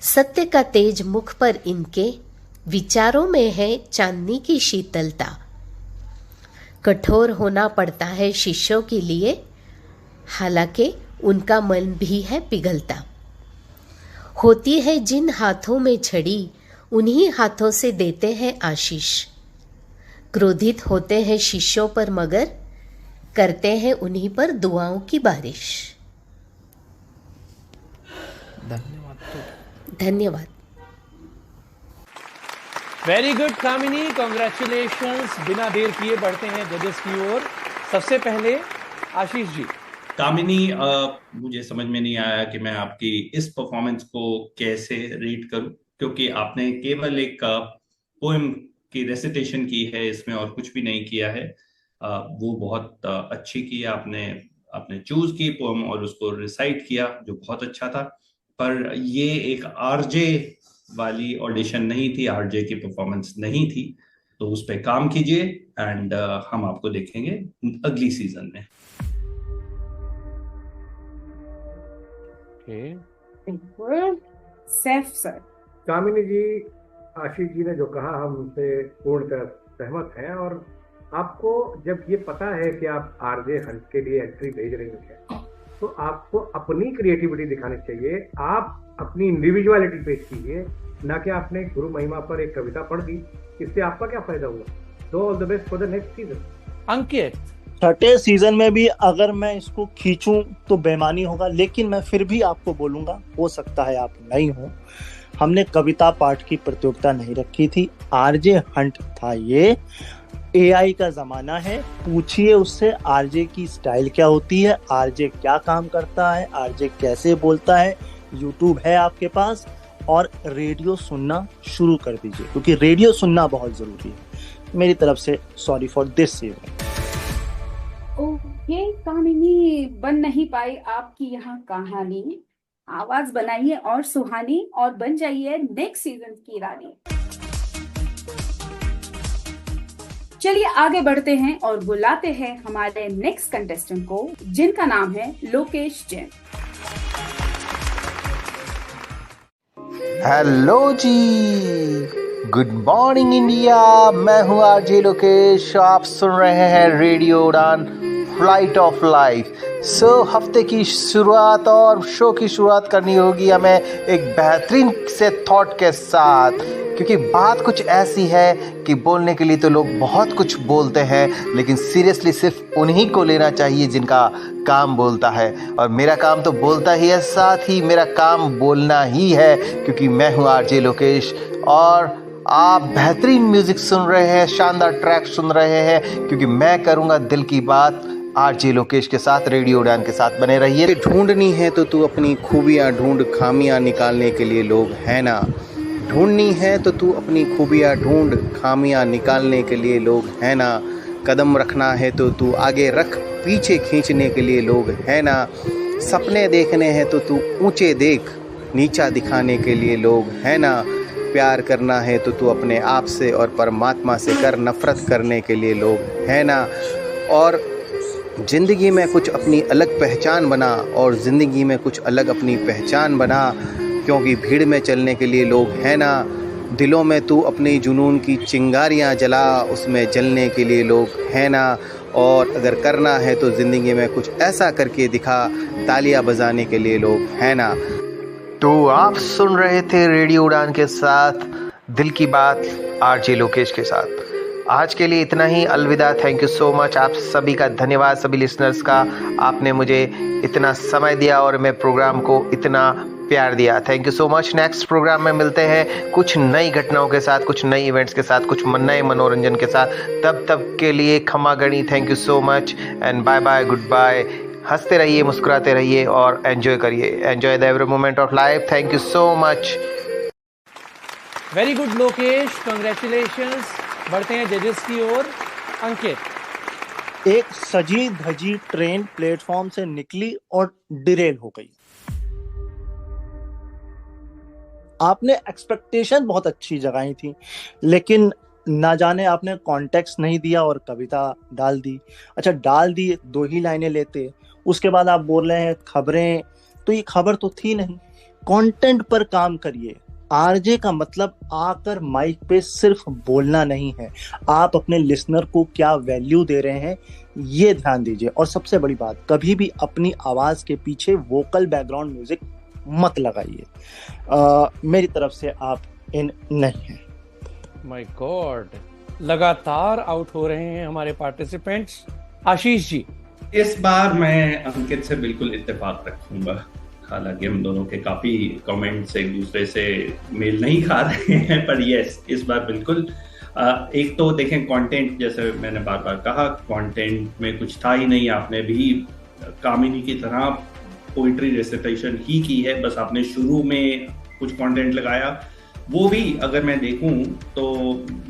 सत्य का तेज मुख पर इनके, विचारों में है चांदनी की शीतलता। कठोर होना पड़ता है शिष्यों के लिए, हालांकि उनका मन भी है पिघलता। होती है जिन हाथों में छड़ी, उन्हीं हाथों से देते हैं आशीष। क्रोधित होते हैं शिष्यों पर, मगर करते हैं उन्हीं पर दुआओं की बारिश। धन्यवाद।
वेरी गुड कामिनी, कॉन्ग्रेचुलेशंस। बिना देर किए बढ़ते हैं जजेस की ओर। सबसे पहले आशीष जी।
कामिनी, मुझे समझ में नहीं आया कि मैं आपकी इस परफॉर्मेंस को कैसे रेट करूं, क्योंकि आपने केवल एक पोएम की रेसिटेशन की है इसमें, और कुछ भी नहीं किया है। वो बहुत अच्छी की आपने चूज की पोएम और उसको रिसाइट किया, जो बहुत अच्छा था। पर ये एक आरजे वाली ऑडिशन नहीं थी, आरजे की परफॉर्मेंस नहीं थी। तो उस पर काम कीजिए, एंड हम आपको देखेंगे अगली सीजन में।
सैफ सर।
कामिनी जी, आशीष जी ने जो कहा हम उनसे पूर्णतः सहमत हैं। और आपको जब ये पता है कि आप आरजे हंट के लिए एंट्री भेज रही हैं, तो आपको अपनी क्रिएटिविटी दिखानी चाहिए। आप अपनी इंडिविजुअलिटी पेश कीजिए, ना कि आपने गुरु महिमा पर एक कविता पढ़ दी। इससे आपका क्या फायदा हुआ? So all the best for the next season.
Ankit,
छठे सीजन में भी अगर मैं इसको खींचूं तो बेमानी होगा, लेकिन मैं फिर भी आपको बोलूंगा, हो सकता है आप नहीं हो, हमने कविता पाठ की प्रतियोगिता नहीं रखी थी, आरजे हंट था ये। AI का जमाना है, पूछिए उससे आरजे की स्टाइल क्या होती है, आरजे क्या काम करता है, आरजे कैसे बोलता है। यूट्यूब है आपके पास और रेडियो सुनना शुरू कर दीजिए, क्योंकि रेडियो सुनना बहुत जरूरी है। मेरी तरफ से सॉरी फॉर दिस इवेंट।
ये कामिनी बन नहीं पाई आपकी यहाँ कहानी, आवाज बनाइए और सुहानी और बन जाइए नेक्स्ट सीजन की रानी। चलिए आगे बढ़ते हैं और बुलाते हैं हमारे नेक्स्ट कंटेस्टेंट को, जिनका नाम है लोकेश जैन।
हेलो जी, गुड मॉर्निंग इंडिया, मैं हूँ आरजे लोकेश। आप सुन रहे हैं रेडियो उड़ान फ्लाइट ऑफ लाइफ। हफ्ते की शुरुआत और शो की शुरुआत करनी होगी हमें एक बेहतरीन से थॉट के साथ, क्योंकि बात कुछ ऐसी है कि बोलने के लिए तो लोग बहुत कुछ बोलते हैं, लेकिन सीरियसली सिर्फ उन्हीं को लेना चाहिए जिनका काम बोलता है। और मेरा काम तो बोलता ही है, साथ ही मेरा काम बोलना ही है, क्योंकि मैं हूँ आरजे लोकेश और आप बेहतरीन म्यूजिक सुन रहे हैं, शानदार ट्रैक सुन रहे हैं, क्योंकि मैं करूँगा दिल की बात आरजे लोकेश के साथ। रेडियो उड़ान के साथ बने रहिए। ढूंढनी है तो तू अपनी खूबियाँ ढूंढ, खामियाँ निकालने के लिए लोग हैं ना। ढूंढनी है तो तू अपनी खूबियाँ ढूंढ, खामियाँ निकालने के लिए लोग हैं ना। कदम रखना है तो तू आगे रख, पीछे खींचने के लिए लोग हैं ना। सपने देखने हैं तो तू ऊंचे देख, नीचा दिखाने के लिए लोग हैं ना। प्यार करना है तो तू अपने आप से और परमात्मा से कर, नफरत करने के लिए लोग हैं ना। और ज़िंदगी में कुछ अपनी अलग पहचान बना, और ज़िंदगी में कुछ अलग अपनी पहचान बना, क्योंकि भीड़ में चलने के लिए लोग हैं ना। दिलों में तू अपनी जुनून की चिंगारियां जला, उसमें जलने के लिए लोग हैं ना। और अगर करना है तो ज़िंदगी में कुछ ऐसा करके दिखा, तालियां बजाने के लिए लोग हैं ना। तो आप सुन रहे थे रेडियो उड़ान के साथ दिल की बात आरजे लोकेश के साथ। आज के लिए इतना ही, अलविदा। थैंक यू सो मच, आप सभी का धन्यवाद, सभी लिसनर्स का। आपने मुझे इतना समय दिया और मैं प्रोग्राम को इतना प्यार दिया। Thank you so much. Next program में मिलते हैं कुछ नई घटनाओं के साथ, कुछ नई इवेंट्स के साथ, कुछ नए मनोरंजन के साथ। तब के लिए खमा गणी। Thank you so much and bye bye, goodbye. हंसते रहिए, मुस्कुराते रहिए और एंजॉय करिए। Enjoy the every moment of life. Thank you so much.
Very good Lokesh, congratulations. बढ़ते हैं जजेस की ओर। अंकित।
एक सजी धजी ट्रेन प्लेटफॉर्म से निकली और डिरेल हो गई। आपने एक्सपेक्टेशन बहुत अच्छी जगाई थी, लेकिन ना जाने आपने कॉन्टेक्स्ट नहीं दिया और कविता डाल दी। अच्छा, डाल दी, 2 ही लाइनें लेते, उसके बाद आप बोल रहे हैं खबरें, तो ये खबर तो थी नहीं। कंटेंट पर काम करिए। आरजे का मतलब आकर माइक पे सिर्फ बोलना नहीं है, आप अपने लिसनर को क्या वैल्यू दे रहे हैं ये ध्यान दीजिए। और सबसे बड़ी बात, कभी भी अपनी आवाज के पीछे वोकल बैकग्राउंड म्यूजिक मत लगाइए। मेरी तरफ से आप इन नहीं है।
माय गॉड, लगातार आउट हो रहे हैं हमारे पार्टिसिपेंट्स। आशीष जी।
इस बार मैं अंकित से बिल्कुल इत्तेफाक रखूंगा, हालांकि हम दोनों के काफी कमेंट्स एक दूसरे से मेल नहीं खा रहे हैं, पर यस, इस बार बिल्कुल। एक तो देखें कंटेंट, जैसे मैंने बार बार कहा, कंटेंट में कुछ था ही नहीं। आपने भी कामिनी की तरह पोइट्री रेसिटेशन ही की है, बस आपने शुरू में कुछ कंटेंट लगाया। वो भी अगर मैं देखूं तो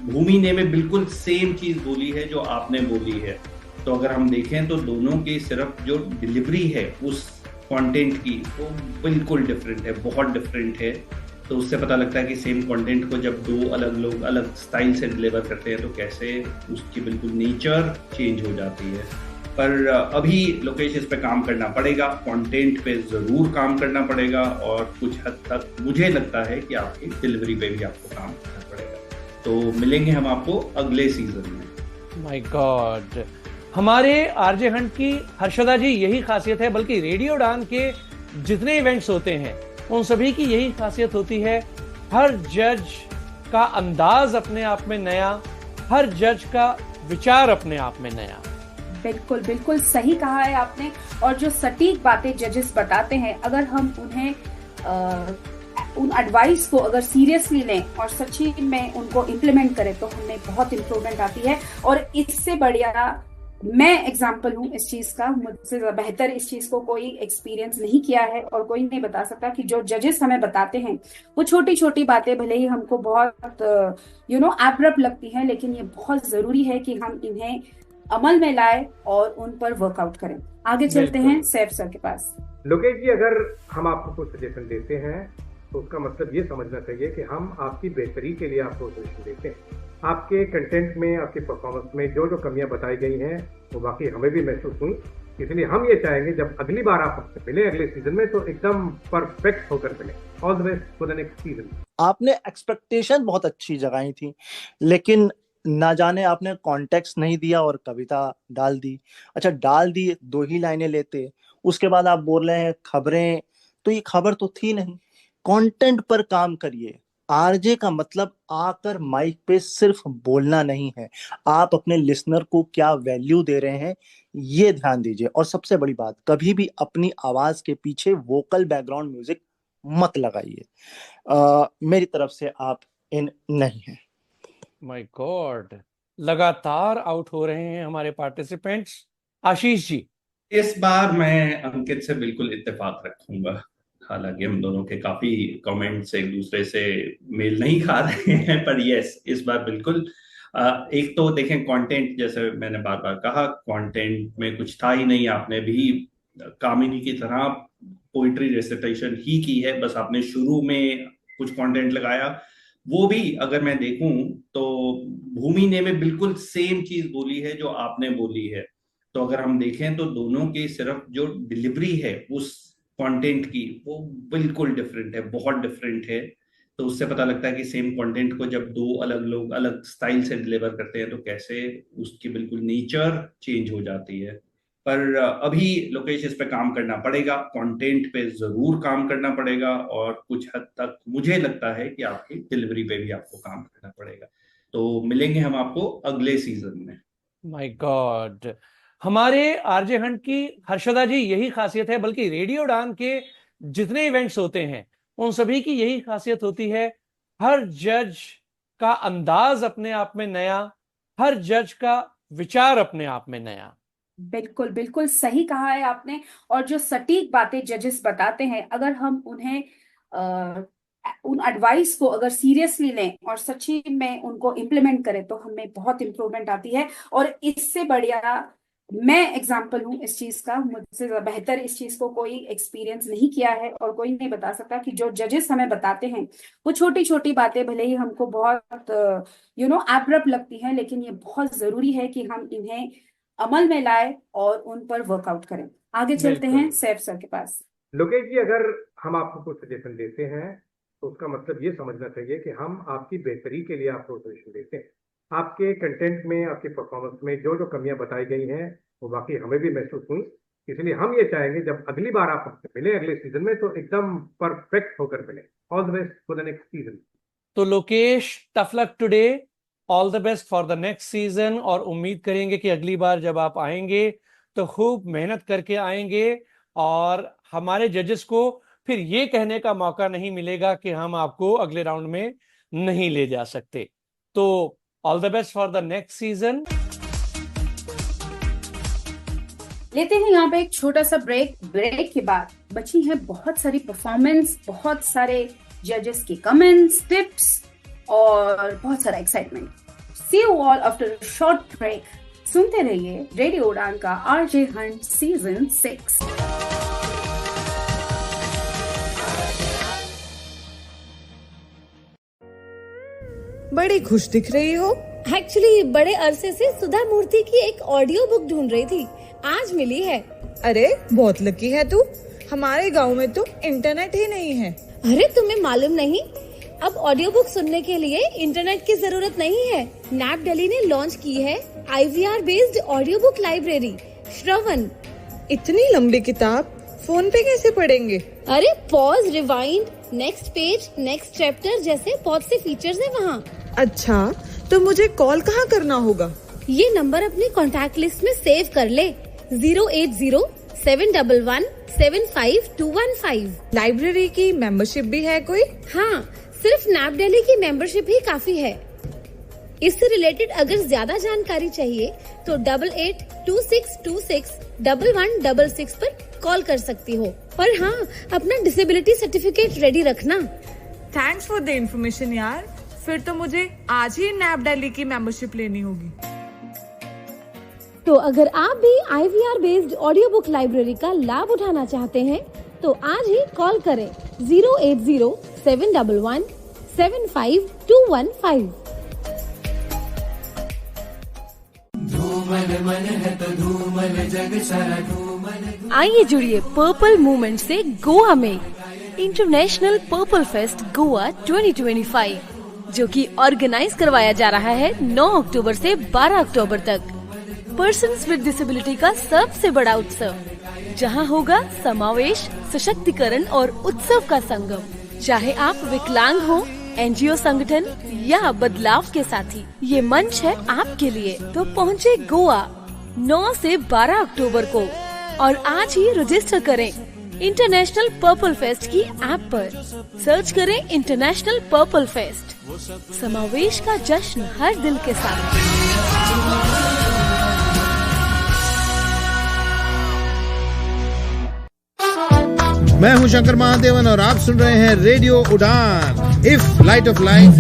भूमि ने भी बिल्कुल सेम चीज बोली है जो आपने बोली है। तो अगर हम देखें तो दोनों की सिर्फ जो डिलीवरी है उस कंटेंट की, वो बिल्कुल डिफरेंट है, बहुत डिफरेंट है। तो उससे पता लगता है कि सेम कंटेंट को जब 2 अलग लोग अलग स्टाइल से डिलीवर करते हैं तो कैसे उसकी बिल्कुल नेचर चेंज हो जाती है। पर अभी लोकेश इस पे काम करना पड़ेगा, कंटेंट पे ज़रूर काम करना पड़ेगा, और कुछ हद तक मुझे लगता है कि आपकी डिलीवरी पे भी आपको काम करना पड़ेगा। तो मिलेंगे हम आपको अगले सीजन में।
माय गॉड, हमारे आरजे हंट की हर्षदा जी यही खासियत है, बल्कि रेडियो उड़ान के जितने इवेंट्स होते हैं उन सभी की यही खासियत होती है। हर जज का अंदाज अपने आप में नया, हर जज का विचार अपने आप में नया।
बिल्कुल बिल्कुल सही कहा है आपने। और जो सटीक बातें जजेस बताते हैं, अगर हम उन्हें उन एडवाइस को अगर सीरियसली लें और सच्ची में उनको इम्प्लीमेंट करें तो हमें बहुत इम्प्रूवमेंट आती है। और इससे बढ़िया मैं एग्जाम्पल हूँ इस चीज का, मुझसे बेहतर इस चीज को कोई एक्सपीरियंस नहीं किया है और कोई नहीं बता सकता कि जो जजेस हमें बताते हैं वो छोटी छोटी बातें भले ही हमको बहुत एब्रप्ट लगती हैं, लेकिन ये बहुत जरूरी है कि हम इन्हें अमल में लाए और उन पर वर्कआउट करें। आगे चलते हैं सैफ सर के पास।
लोकेश जी, अगर हम आपको कुछ सजेशन देते हैं तो उसका मतलब ये समझना चाहिए कि हम आपकी बेहतरी के लिए आपको सजेशन देते हैं। आपके कंटेंट में, आपके परफॉर्मेंस में जो जो कमियां बताई गई हैं वो बाकी हमें भी महसूस हुई, इसलिए हम ये चाहेंगे जब अगली बार आप हमसे मिले अगले सीजन में तो एकदम परफेक्ट होकर मिले। All the best for the next season.
आपने एक्सपेक्टेशन बहुत अच्छी जगाई थी, लेकिन ना जाने आपने कॉन्टेक्स्ट नहीं दिया और कविता डाल दी। अच्छा, डाल दी, 2 ही लाइनें लेते, उसके बाद आप बोल रहे हैं खबरें, तो ये खबर तो थी नहीं। कंटेंट पर काम करिए। आरजे का मतलब आकर माइक पे सिर्फ बोलना नहीं है, आप अपने लिसनर को क्या वैल्यू दे रहे हैं ये ध्यान दीजिए। और सबसे बड़ी बात, कभी भी अपनी आवाज के पीछे वोकल बैकग्राउंड म्यूजिक मत लगाइए। मेरी तरफ से आप इन नहीं है।
माय गॉड, लगातार आउट हो रहे हैं हमारे पार्टिसिपेंट्स। आशीष जी,
इस बार मैं अंकित से बिल्कुल इत्तेफाक रखूंगा। हालांकि हम दोनों के काफी कमेंट्स एक दूसरे से मेल नहीं खा रहे हैं, पर यस, इस बार बिल्कुल। एक तो देखें, कंटेंट, जैसे मैंने बार बार कहा, कंटेंट में कुछ था ही नहीं। आपने भी कामिनी की तरह पोइट्री रेसिटेशन ही की है, बस आपने शुरू में कुछ कंटेंट लगाया। वो भी अगर मैं देखूं तो भूमि ने भी बिल्कुल सेम चीज बोली है जो आपने बोली है। तो अगर हम देखें तो दोनों की सिर्फ जो डिलीवरी है उस कंटेंट की, वो बिल्कुल डिफरेंट है, बहुत डिफरेंट है। तो उससे पता लगता है कि सेम कंटेंट को जब 2 अलग लोग अलग स्टाइल से डिलीवर करते हैं तो कैसे उसकी बिल्कुल नेचर चेंज हो जाती है। पर अभी लोकेश इस पे काम करना पड़ेगा, कंटेंट पे जरूर काम करना पड़ेगा, और कुछ हद तक मुझे लगता है कि आपकी डिलीवरी पे भी आपको काम करना पड़ेगा। तो मिलेंगे हम आपको अगले सीजन में।
माय गॉड, हमारे आरजे हंट की हर्षदा जी यही खासियत है, बल्कि रेडियो उड़ान के जितने इवेंट्स होते हैं उन सभी की यही खासियत होती है। हर जज का अंदाज अपने आप में नया, हर जज का विचार अपने आप में नया।
बिल्कुल बिल्कुल सही कहा है आपने। और जो सटीक बातें जजेस बताते हैं, अगर हम उन्हें उन एडवाइस को अगर सीरियसली लें और सच्ची में उनको इम्प्लीमेंट करें तो हमें बहुत इम्प्रूवमेंट आती है। और इससे बढ़िया मैं एग्जाम्पल हूँ इस चीज का, मुझसे बेहतर इस चीज को कोई एक्सपीरियंस नहीं किया है और कोई नहीं बता सकता कि जो जजेस हमें बताते हैं वो छोटी छोटी बातें भले ही हमको बहुत एब्रप्ट लगती हैं, लेकिन ये बहुत जरूरी है कि हम इन्हें अमल में लाए और उन पर वर्कआउट करें। आगे चलते हैं सैफ सर के पास।
लोकेश जी, अगर हम आपको कुछ सजेशन देते हैं तो उसका मतलब ये समझना चाहिए कि हम आपकी बेहतरी के लिए आपको सजेशन देते हैं। आपके कंटेंट में, आपके परफॉर्मेंस में जो जो कमियां बताई गई हैं वो बाकी हमें भी महसूस हुई, इसलिए हम ये चाहेंगे जब अगली बार आप हमसे मिले अगले सीजन में तो एकदम परफेक्ट होकर मिले। All the best for the next season.
तो Lokesh, tough luck today, all the best for the next season, और उम्मीद करेंगे कि अगली बार जब आप आएंगे तो खूब मेहनत करके आएंगे और हमारे जजेस को फिर ये कहने का मौका नहीं मिलेगा कि हम आपको अगले राउंड में नहीं ले जा सकते। तो all the best for the next season.
लेते हैं यहाँ पे एक छोटा सा ब्रेक। ब्रेक के बाद बची है बहुत सारी परफॉर्मेंस, बहुत सारे जजेस के कमेंट्स, टिप्स और बहुत सारा excitement. See you all after a short break. सुनते रहिए रेडियो उड़ान का आरजे हंट सीजन 6।
बड़ी खुश दिख रही हो।
एक्चुअली बड़े अरसे से सुधा मूर्ति की एक ऑडियो बुक ढूंढ रही थी, आज मिली है।
अरे बहुत लकी है तू, हमारे गांव में तो इंटरनेट ही नहीं है।
अरे तुम्हें मालूम नहीं, अब ऑडियो बुक सुनने के लिए इंटरनेट की जरूरत नहीं है। नैप दिल्ली ने लॉन्च की है IVR based audio book library Shravan.
इतनी लंबी किताब फोन पे कैसे पढ़ेंगे?
अरे pause, rewind, next page, next chapter जैसे बहुत से फीचर्स हैं वहाँ।
अच्छा, तो मुझे कॉल कहाँ करना होगा?
ये नंबर अपनी कॉन्टैक्ट लिस्ट में सेव कर ले, 080-711 75215।
लाइब्रेरी की मेंबरशिप भी है कोई?
हाँ, सिर्फ नैप दिल्ली की मेंबरशिप ही काफी है। इससे रिलेटेड अगर ज्यादा जानकारी चाहिए तो 8826261166 पर कॉल कर सकती हो। और हाँ, अपना डिसेबिलिटी सर्टिफिकेट रेडी रखना।
थैंक्स फॉर द इन्फॉर्मेशन यार। फिर तो मुझे आज ही नैप दिल्ली की मेंबरशिप लेनी होगी।
तो अगर आप भी IVR based audio book library का लाभ उठाना चाहते हैं तो आज ही कॉल करें 08071175215।
आइए जुड़िए पर्पल मूवमेंट से गोवा में इंटरनेशनल पर्पल फेस्ट गोवा 2025, जो कि ऑर्गेनाइज करवाया जा रहा है 9 अक्टूबर से 12 अक्टूबर तक। पर्सन्स विद डिसेबिलिटी का सबसे बड़ा उत्सव, जहां होगा समावेश, सशक्तिकरण और उत्सव का संगम। चाहे आप विकलांग हो, NGO संगठन या बदलाव के साथी, ये मंच है आपके लिए। तो पहुँचे गोवा 9 से 12 अक्टूबर को और आज ही रजिस्टर करें इंटरनेशनल पर्पल फेस्ट की ऐप पर। सर्च करें इंटरनेशनल पर्पल फेस्ट। समावेश का जश्न हर दिल के साथ।
मैं हूं शंकर महादेवन और आप सुन रहे हैं रेडियो उड़ान if light of life.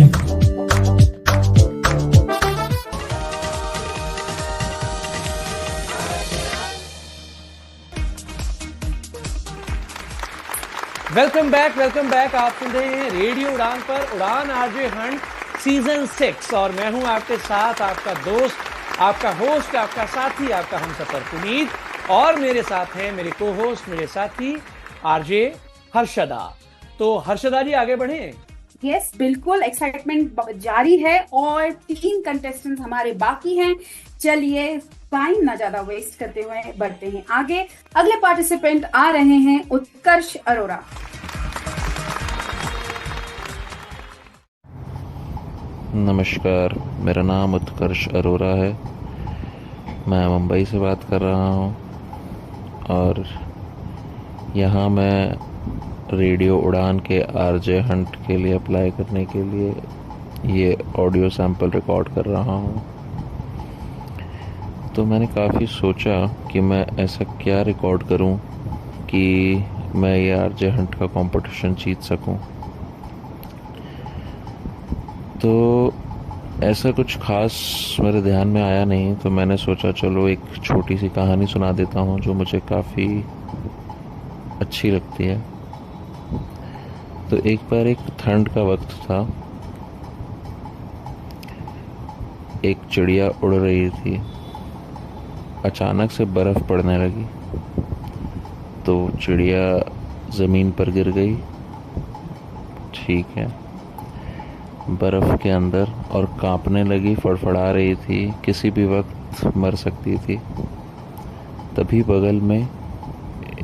Welcome back. आप सुन रहे हैं रेडियो उड़ान पर उड़ान आरजे हंट सीजन 6 और मैं हूं आपके साथ आपका दोस्त, आपका होस्ट, आपका साथी, आपका हमसफर पुनीत। और मेरे साथ हैं मेरे को होस्ट, मेरे साथी आरजे हर्षदा। तो हर्षदा जी आगे बढ़े।
यस, बिल्कुल, एक्साइटमेंट जारी है और 3 कंटेस्टेंट्स हमारे बाकी हैं। चलिए टाइम ना ज्यादा वेस्ट करते हुए बढ़ते हैं आगे। अगले पार्टिसिपेंट आ रहे हैं उत्कर्ष अरोरा।
नमस्कार, मेरा नाम उत्कर्ष अरोरा है। मैं मुंबई से बात कर रहा हूँ और यहाँ मैं रेडियो उड़ान के आरजे हंट के लिए अप्लाई करने के लिए ये ऑडियो सैंपल रिकॉर्ड कर रहा हूँ। तो मैंने काफ़ी सोचा कि मैं ऐसा क्या रिकॉर्ड करूं कि मैं ये आरजे हंट का कंपटीशन जीत सकूं। तो ऐसा कुछ खास मेरे ध्यान में आया नहीं, तो मैंने सोचा चलो एक छोटी सी कहानी सुना देता हूं जो मुझे काफ़ी अच्छी लगती है। तो एक बार एक ठंड का वक्त था, एक चिड़िया उड़ रही थी। अचानक से बर्फ़ पड़ने लगी तो चिड़िया ज़मीन पर गिर गई। ठीक है, बर्फ़ के अंदर और कांपने लगी, फड़फड़ा रही थी, किसी भी वक्त मर सकती थी। तभी बगल में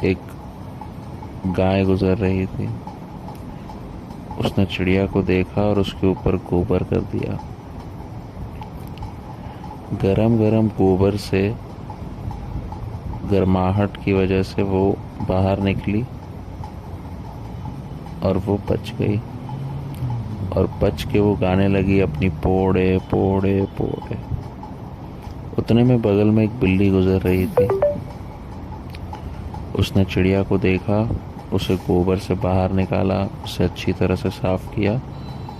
एक गाय गुजर रही थी। उसने चिड़िया को देखा और उसके ऊपर गोबर कर दिया। गरम गरम गोबर से गर्माहट की वजह से वो बाहर निकली और वो बच गई। और बच के वो गाने लगी अपनी पोड़े पोड़े पोड़े। उतने में बगल में एक बिल्ली गुजर रही थी। उसने चिड़िया को देखा, उसे गोबर से बाहर निकाला, उसे अच्छी तरह से साफ किया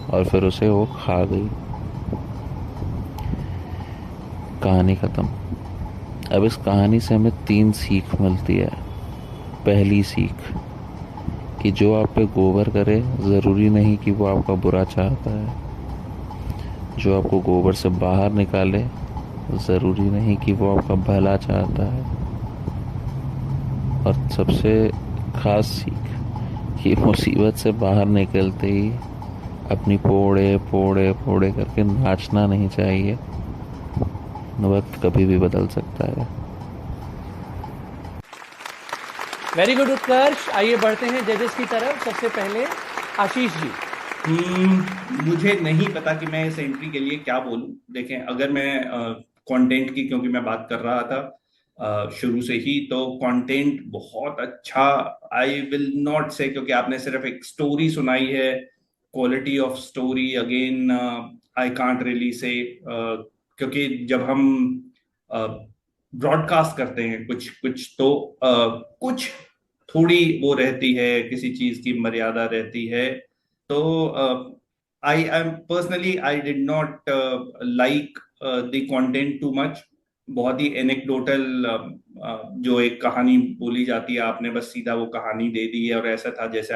और फिर उसे वो खा गई। कहानी ख़त्म। अब इस कहानी से हमें 3 सीख मिलती है। पहली सीख कि जो आप पे गोबर करे ज़रूरी नहीं कि वो आपका बुरा चाहता है। जो आपको गोबर से बाहर निकाले ज़रूरी नहीं कि वो आपका भला चाहता है। और सबसे ख़ास सीख कि मुसीबत से बाहर निकलते ही अपनी पोड़े पोड़े पोड़े करके नाचना नहीं चाहिए। वक्त कभी भी बदल सकता है।
वेरी गुड उत्कर्ष। आइए बढ़ते हैं जजेस की तरफ। सबसे पहले आशीष जी।
मुझे नहीं पता कि मैं इस एंट्री के लिए क्या बोलूं। देखें, अगर मैं कंटेंट की, क्योंकि मैं बात कर रहा था शुरू से ही। तो कंटेंट बहुत अच्छा, आई विल नॉट से, क्योंकि आपने सिर्फ एक स्टोरी सुनाई है, quality of story again I can't really say, क्योंकि जब हम ब्रॉडकास्ट करते हैं कुछ कुछ तो कुछ थोड़ी वो रहती है, किसी चीज की मर्यादा रहती है। तो I am personally I did not like the content too much. बहुत ही एनेक्डोटल जो एक कहानी बोली जाती है, आपने बस सीधा वो कहानी दे दी है, और ऐसा था जैसे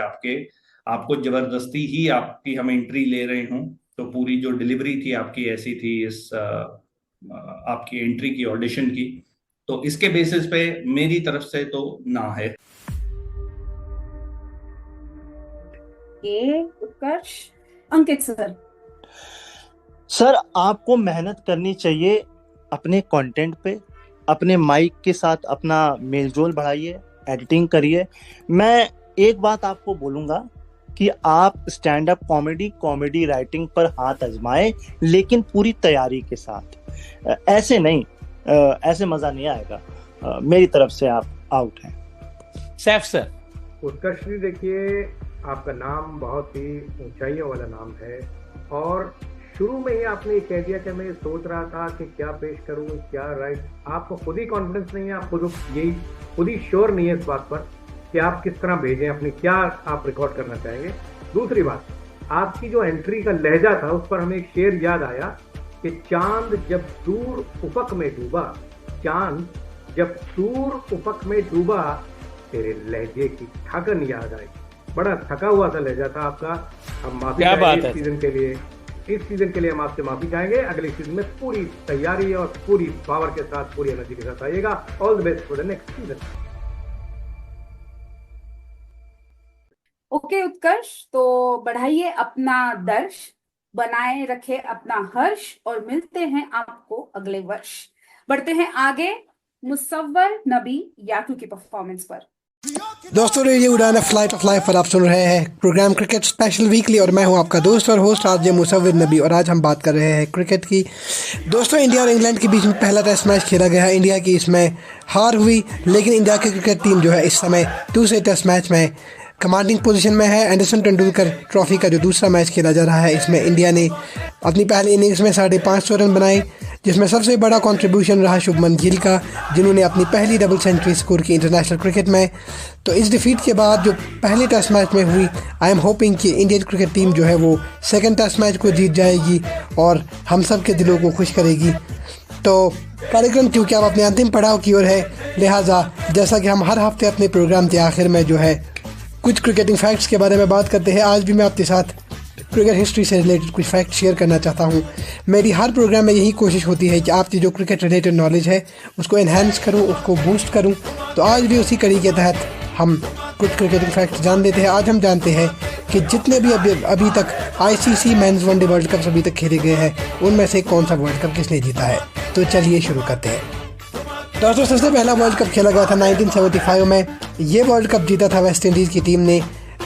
आपको जबरदस्ती ही आपकी हम एंट्री ले रहे हों। तो पूरी जो डिलीवरी थी आपकी ऐसी थी इस आपकी एंट्री की, ऑडिशन की। तो इसके बेसिस पे मेरी तरफ से तो ना है।
उत्कर्ष। अंकित सर।
सर, आपको मेहनत करनी चाहिए अपने कंटेंट पे, अपने माइक के साथ अपना मेलजोल बढ़ाइए, एडिटिंग करिए। मैं एक बात आपको बोलूंगा कि आप स्टैंड अप कॉमेडी राइटिंग पर हाथ आजमाएं, लेकिन पूरी तैयारी के साथ। ऐसे नहीं, ऐसे मजा नहीं आएगा। मेरी तरफ से आप आउट हैं।
सैफ सर।
उत्कर्ष जी, देखिए आपका नाम बहुत ही ऊंचाइयों वाला नाम है, और शुरू में ही आपने ये कह दिया कि मैं सोच रहा था कि क्या पेश करूं, क्या राइट। आपको खुद ही कॉन्फिडेंस नहीं है, आप खुद ही श्योर नहीं है इस बात पर कि आप किस तरह भेजें अपनी, क्या आप रिकॉर्ड करना चाहेंगे। दूसरी बात, आपकी जो एंट्री का लहजा था उस पर हमें एक शेर याद आया कि चांद जब दूर उफक में डूबा, चांद जब दूर उफक में डूबा, तेरे लहजे की थकन याद आई। बड़ा थका हुआ सा लहजा था आपका। हम माफी चाहेंगे इस सीजन के लिए। इस सीजन के लिए हम आपसे माफी चाहेंगे। अगले सीजन में पूरी तैयारी और पूरी पावर के साथ, पूरी एनर्जी के साथ आइएगा। All the best for the next season.
Okay Utkarsh, तो बढ़ाइए अपना दर्श, बनाए रखे अपना हर्ष, और मिलते हैं आपको अगले वर्ष। बढ़ते हैं आगे मुसव्वर नबी याकू की परफॉर्मेंस पर।
दोस्तों, रेडियो उड़ान फ्लाइट ऑफ लाइफ पर आप सुन रहे हैं प्रोग्राम क्रिकेट स्पेशल वीकली, और मैं हूं आपका दोस्त और होस्ट आरजे मुसव्विर नबी, और आज हम बात कर रहे हैं क्रिकेट की। दोस्तों, इंडिया और इंग्लैंड के बीच में पहला टेस्ट मैच खेला गया है। इंडिया की इसमें हार हुई, लेकिन इंडिया की क्रिकेट टीम जो है इस समय दूसरे टेस्ट मैच में कमांडिंग पोजीशन में है। एंडरसन तेंदुलकर ट्रॉफी का जो दूसरा मैच खेला जा रहा है, इसमें इंडिया ने अपनी पहली इनिंग्स में 550 रन बनाए, जिसमें सबसे बड़ा कंट्रीब्यूशन रहा शुभमन गिल का, जिन्होंने अपनी पहली डबल सेंचुरी स्कोर की इंटरनेशनल क्रिकेट में। तो इस डिफीट के बाद जो पहले टेस्ट मैच में हुई, आई एम होपिंग कि इंडियन क्रिकेट टीम जो है वो सेकंड टेस्ट मैच को जीत जाएगी और हम सब के दिलों को खुश करेगी। तो कार्यक्रम क्योंकि अब अपने अंतिम पड़ाव की ओर है, लिहाजा जैसा कि हम हर हफ्ते अपने प्रोग्राम के आखिर में जो है कुछ क्रिकेटिंग फैक्ट्स के बारे में बात करते हैं, आज भी मैं आपके साथ क्रिकेट हिस्ट्री से रिलेटेड कुछ फैक्ट शेयर करना चाहता हूं। मेरी हर प्रोग्राम में यही कोशिश होती है कि आपकी जो क्रिकेट रिलेटेड नॉलेज है उसको एनहेंस करूं, उसको बूस्ट करूं। तो आज भी उसी कड़ी के तहत हम कुछ क्रिकेटिंग फैक्ट्स जान लेते हैं। आज हम जानते हैं कि जितने भी अभी तक ICC men's one day world cup अभी तक खेले गए हैं, उनमें से कौन सा वर्ल्ड कप किसने जीता है। तो चलिए शुरू करते हैं। दोस्तों, सबसे पहला वर्ल्ड कप खेला गया था 1975 में। ये वर्ल्ड कप जीता था वेस्ट इंडीज़ की टीम ने।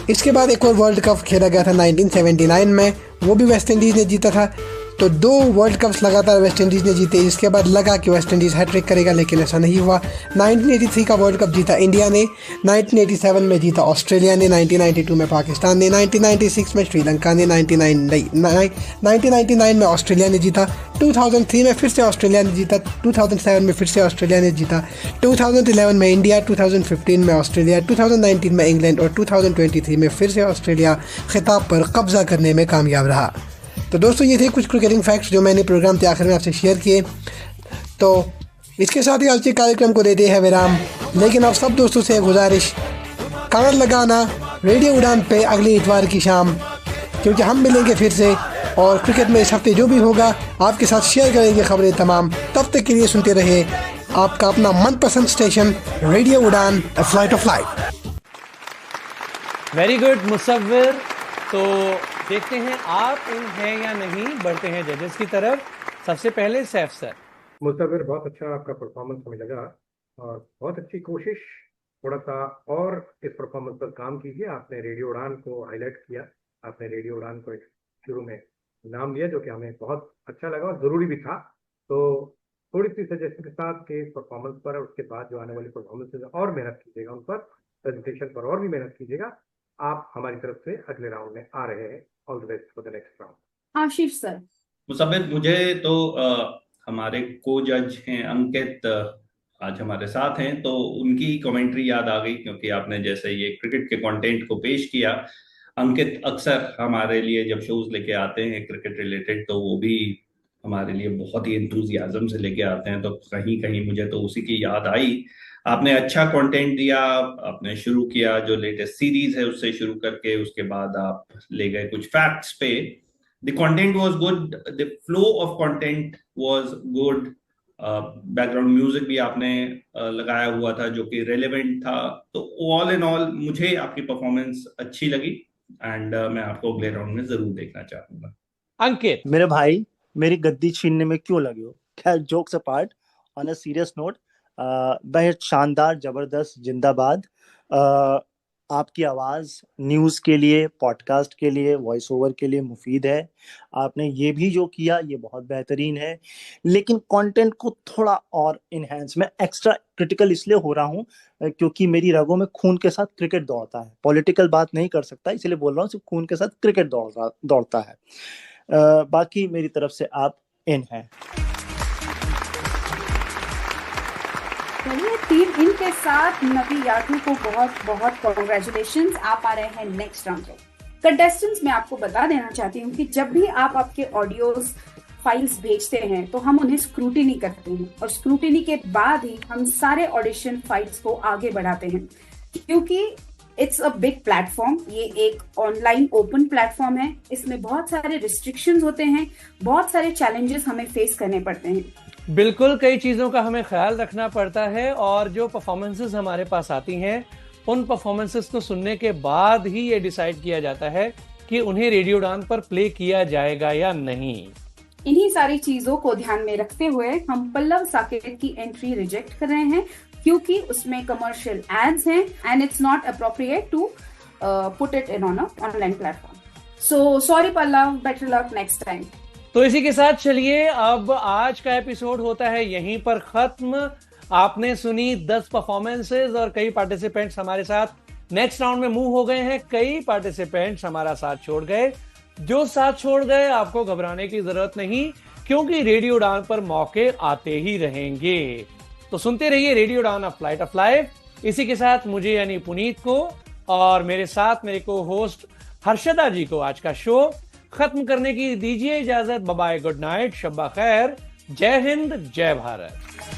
इसके बाद एक और वर्ल्ड कप खेला गया था 1979 में, वो भी वेस्ट इंडीज़ ने जीता था। तो 2 वर्ल्ड कप्स लगातार वेस्ट इंडीज़ ने जीते। इसके बाद लगा कि वेस्ट इंडीज़ हैट्रिक करेगा, लेकिन ऐसा नहीं हुआ। 1983 का वर्ल्ड कप जीता इंडिया ने, 1987 में जीता ऑस्ट्रेलिया ने, 1992 में पाकिस्तान ने, 1996 में श्रीलंका ने, 1999 में ऑस्ट्रेलिया ने जीता, 2003 में फिर से ऑस्ट्रेलिया ने जीता, 2007 में फिर से ऑस्ट्रेलिया ने जीता, 2011 में इंडिया, 2015 में ऑस्ट्रेलिया, 2019 में इंग्लैंड और 2023 में फिर से ऑस्ट्रेलिया खिताब पर कब्जा करने में कामयाब रहा। तो दोस्तों, ये थे कुछ क्रिकेटिंग फैक्ट्स जो मैंने प्रोग्राम के आखिर में आपसे शेयर किए। तो इसके साथ ही आज के कार्यक्रम को देते हैं विराम, लेकिन अब सब दोस्तों से गुजारिश, कान लगाना रेडियो उड़ान पे अगले इतवार की शाम, क्योंकि हम मिलेंगे फिर से और क्रिकेट में इस हफ्ते जो भी होगा आपके साथ शेयर करेंगे खबरें तमाम। तब तक के लिए सुनते रहे आपका अपना मनपसंद station radio Udaan, a flight of life.
Very good Musavvir. तो देखते हैं आप इन हैं या नहीं। बढ़ते हैं जजेस की तरफ। सबसे पहले सैफ सर।
मुसव्विर, बहुत अच्छा आपका परफॉर्मेंस हमें लगा और बहुत अच्छी कोशिश। थोड़ा सा और इस परफॉर्मेंस पर काम कीजिए। आपने रेडियो उड़ान को हाईलाइट किया, आपने रेडियो उड़ान को एक शुरू में नाम लिया, जो कि हमें बहुत अच्छा लगा और ज़रूरी भी था। तो थोड़ी सी सजेशन के साथ के परफॉर्मेंस पर, उसके बाद जो आने वाली परफॉर्मेंसेज और मेहनत कीजिएगा उन पर, प्रेजेंटेशन पर और भी मेहनत कीजिएगा। आप हमारी तरफ से अगले राउंड में आ रहे हैं। All the best for the next round.
Ashish sir.
Musabbir, मुझे तो हमारे को जज हैं अंकित, आज हमारे साथ हैं, तो उनकी कमेंट्री याद आ गई, क्योंकि आपने जैसे ये क्रिकेट के कंटेंट को पेश किया। अंकित अक्सर हमारे लिए जब शोज लेके आते हैं क्रिकेट रिलेटेड, तो वो भी हमारे लिए बहुत ही एंथुजियाज्म से लेके आते हैं, तो कहीं कहीं मुझे तो उसी की याद आई। आपने अच्छा कंटेंट दिया, आपने शुरू किया जो लेटेस्ट सीरीज है उससे शुरू करके, उसके बाद आप ले गए कुछ फैक्ट्स पे। The content was good, the flow of content was good, background music भी आपने लगाया हुआ था जो कि रेलेवेंट था। तो ऑल इन ऑल मुझे आपकी परफॉर्मेंस अच्छी लगी एंड मैं आपको अगले राउंड में जरूर देखना चाहूंगा।
अंकित,
मेरे भाई, मेरी गद्दी छीनने में क्यों लगे हो? खैर, jokes apart, on a serious note, बेहद शानदार, जबरदस्त, जिंदाबाद। आपकी आवाज न्यूज के लिए, पॉडकास्ट के लिए, वॉइस ओवर के लिए मुफीद है। आपने ये भी जो किया ये बहुत बेहतरीन है, लेकिन कंटेंट को थोड़ा और इनहेंस, मैं एक्स्ट्रा क्रिटिकल इसलिए हो रहा हूँ क्योंकि मेरी रगों में खून के साथ क्रिकेट दौड़ता है। पॉलिटिकल बात नहीं कर सकता, इसलिए बोल रहा हूँ, सिर्फ खून के साथ क्रिकेट दौड़ता है। बाकी मेरी तरफ से आप इन हैं।
चलिए, टीम इन के साथ नबी यादव को बहुत बहुत कॉन्ग्रेचुलेशंस। आप आ रहे हैं नेक्स्ट राउंड में। कंटेस्टेंट्स, मैं आपको बता देना चाहती हूँ कि जब भी आप आपके ऑडियोज फाइल्स भेजते हैं तो हम उन्हें स्क्रूटिनी करते हैं, और स्क्रूटिनी के बाद ही हम सारे ऑडिशन फाइल्स को आगे बढ़ाते हैं, क्योंकि इट्स अ बिग प्लेटफॉर्म। ये एक ऑनलाइन ओपन प्लेटफॉर्म है, इसमें बहुत सारे रिस्ट्रिक्शंस होते हैं, बहुत सारे चैलेंजेस हमें फेस करने पड़ते हैं।
बिल्कुल, कई चीज़ों का हमें ख्याल रखना पड़ता है, और जो परफॉर्मेंसेस हमारे पास आती हैं उन परफॉर्मेंसेस को सुनने के बाद ही ये डिसाइड किया जाता है कि उन्हें रेडियो उड़ान पर प्ले किया जाएगा या नहीं।
इन्हीं सारी चीजों को ध्यान में रखते हुए हम पल्लव साकेत की एंट्री रिजेक्ट कर रहे हैं, क्योंकि उसमें कमर्शियल एड्स हैं and it's not appropriate to put it in on a online platform. So sorry Pallav, better luck next time.
तो इसी के साथ चलिए, अब आज का एपिसोड होता है यहीं पर खत्म। आपने सुनी 10 परफॉर्मेंसेज और कई पार्टिसिपेंट्स हमारे साथ नेक्स्ट राउंड में मूव हो गए हैं। कई पार्टिसिपेंट्स हमारा साथ छोड़ गए। जो साथ छोड़ गए, आपको घबराने की जरूरत नहीं, क्योंकि रेडियो उड़ान पर मौके आते ही रहेंगे। तो सुनते रहिए radio Udaan, a flight of life. इसी के साथ मुझे यानी पुनीत को और मेरे साथ मेरे को होस्ट हर्षदा जी को आज का शो खत्म करने की दीजिए इजाजत। बाय बाय, गुड नाइट, शब्बा खैर, जय हिंद, जय भारत।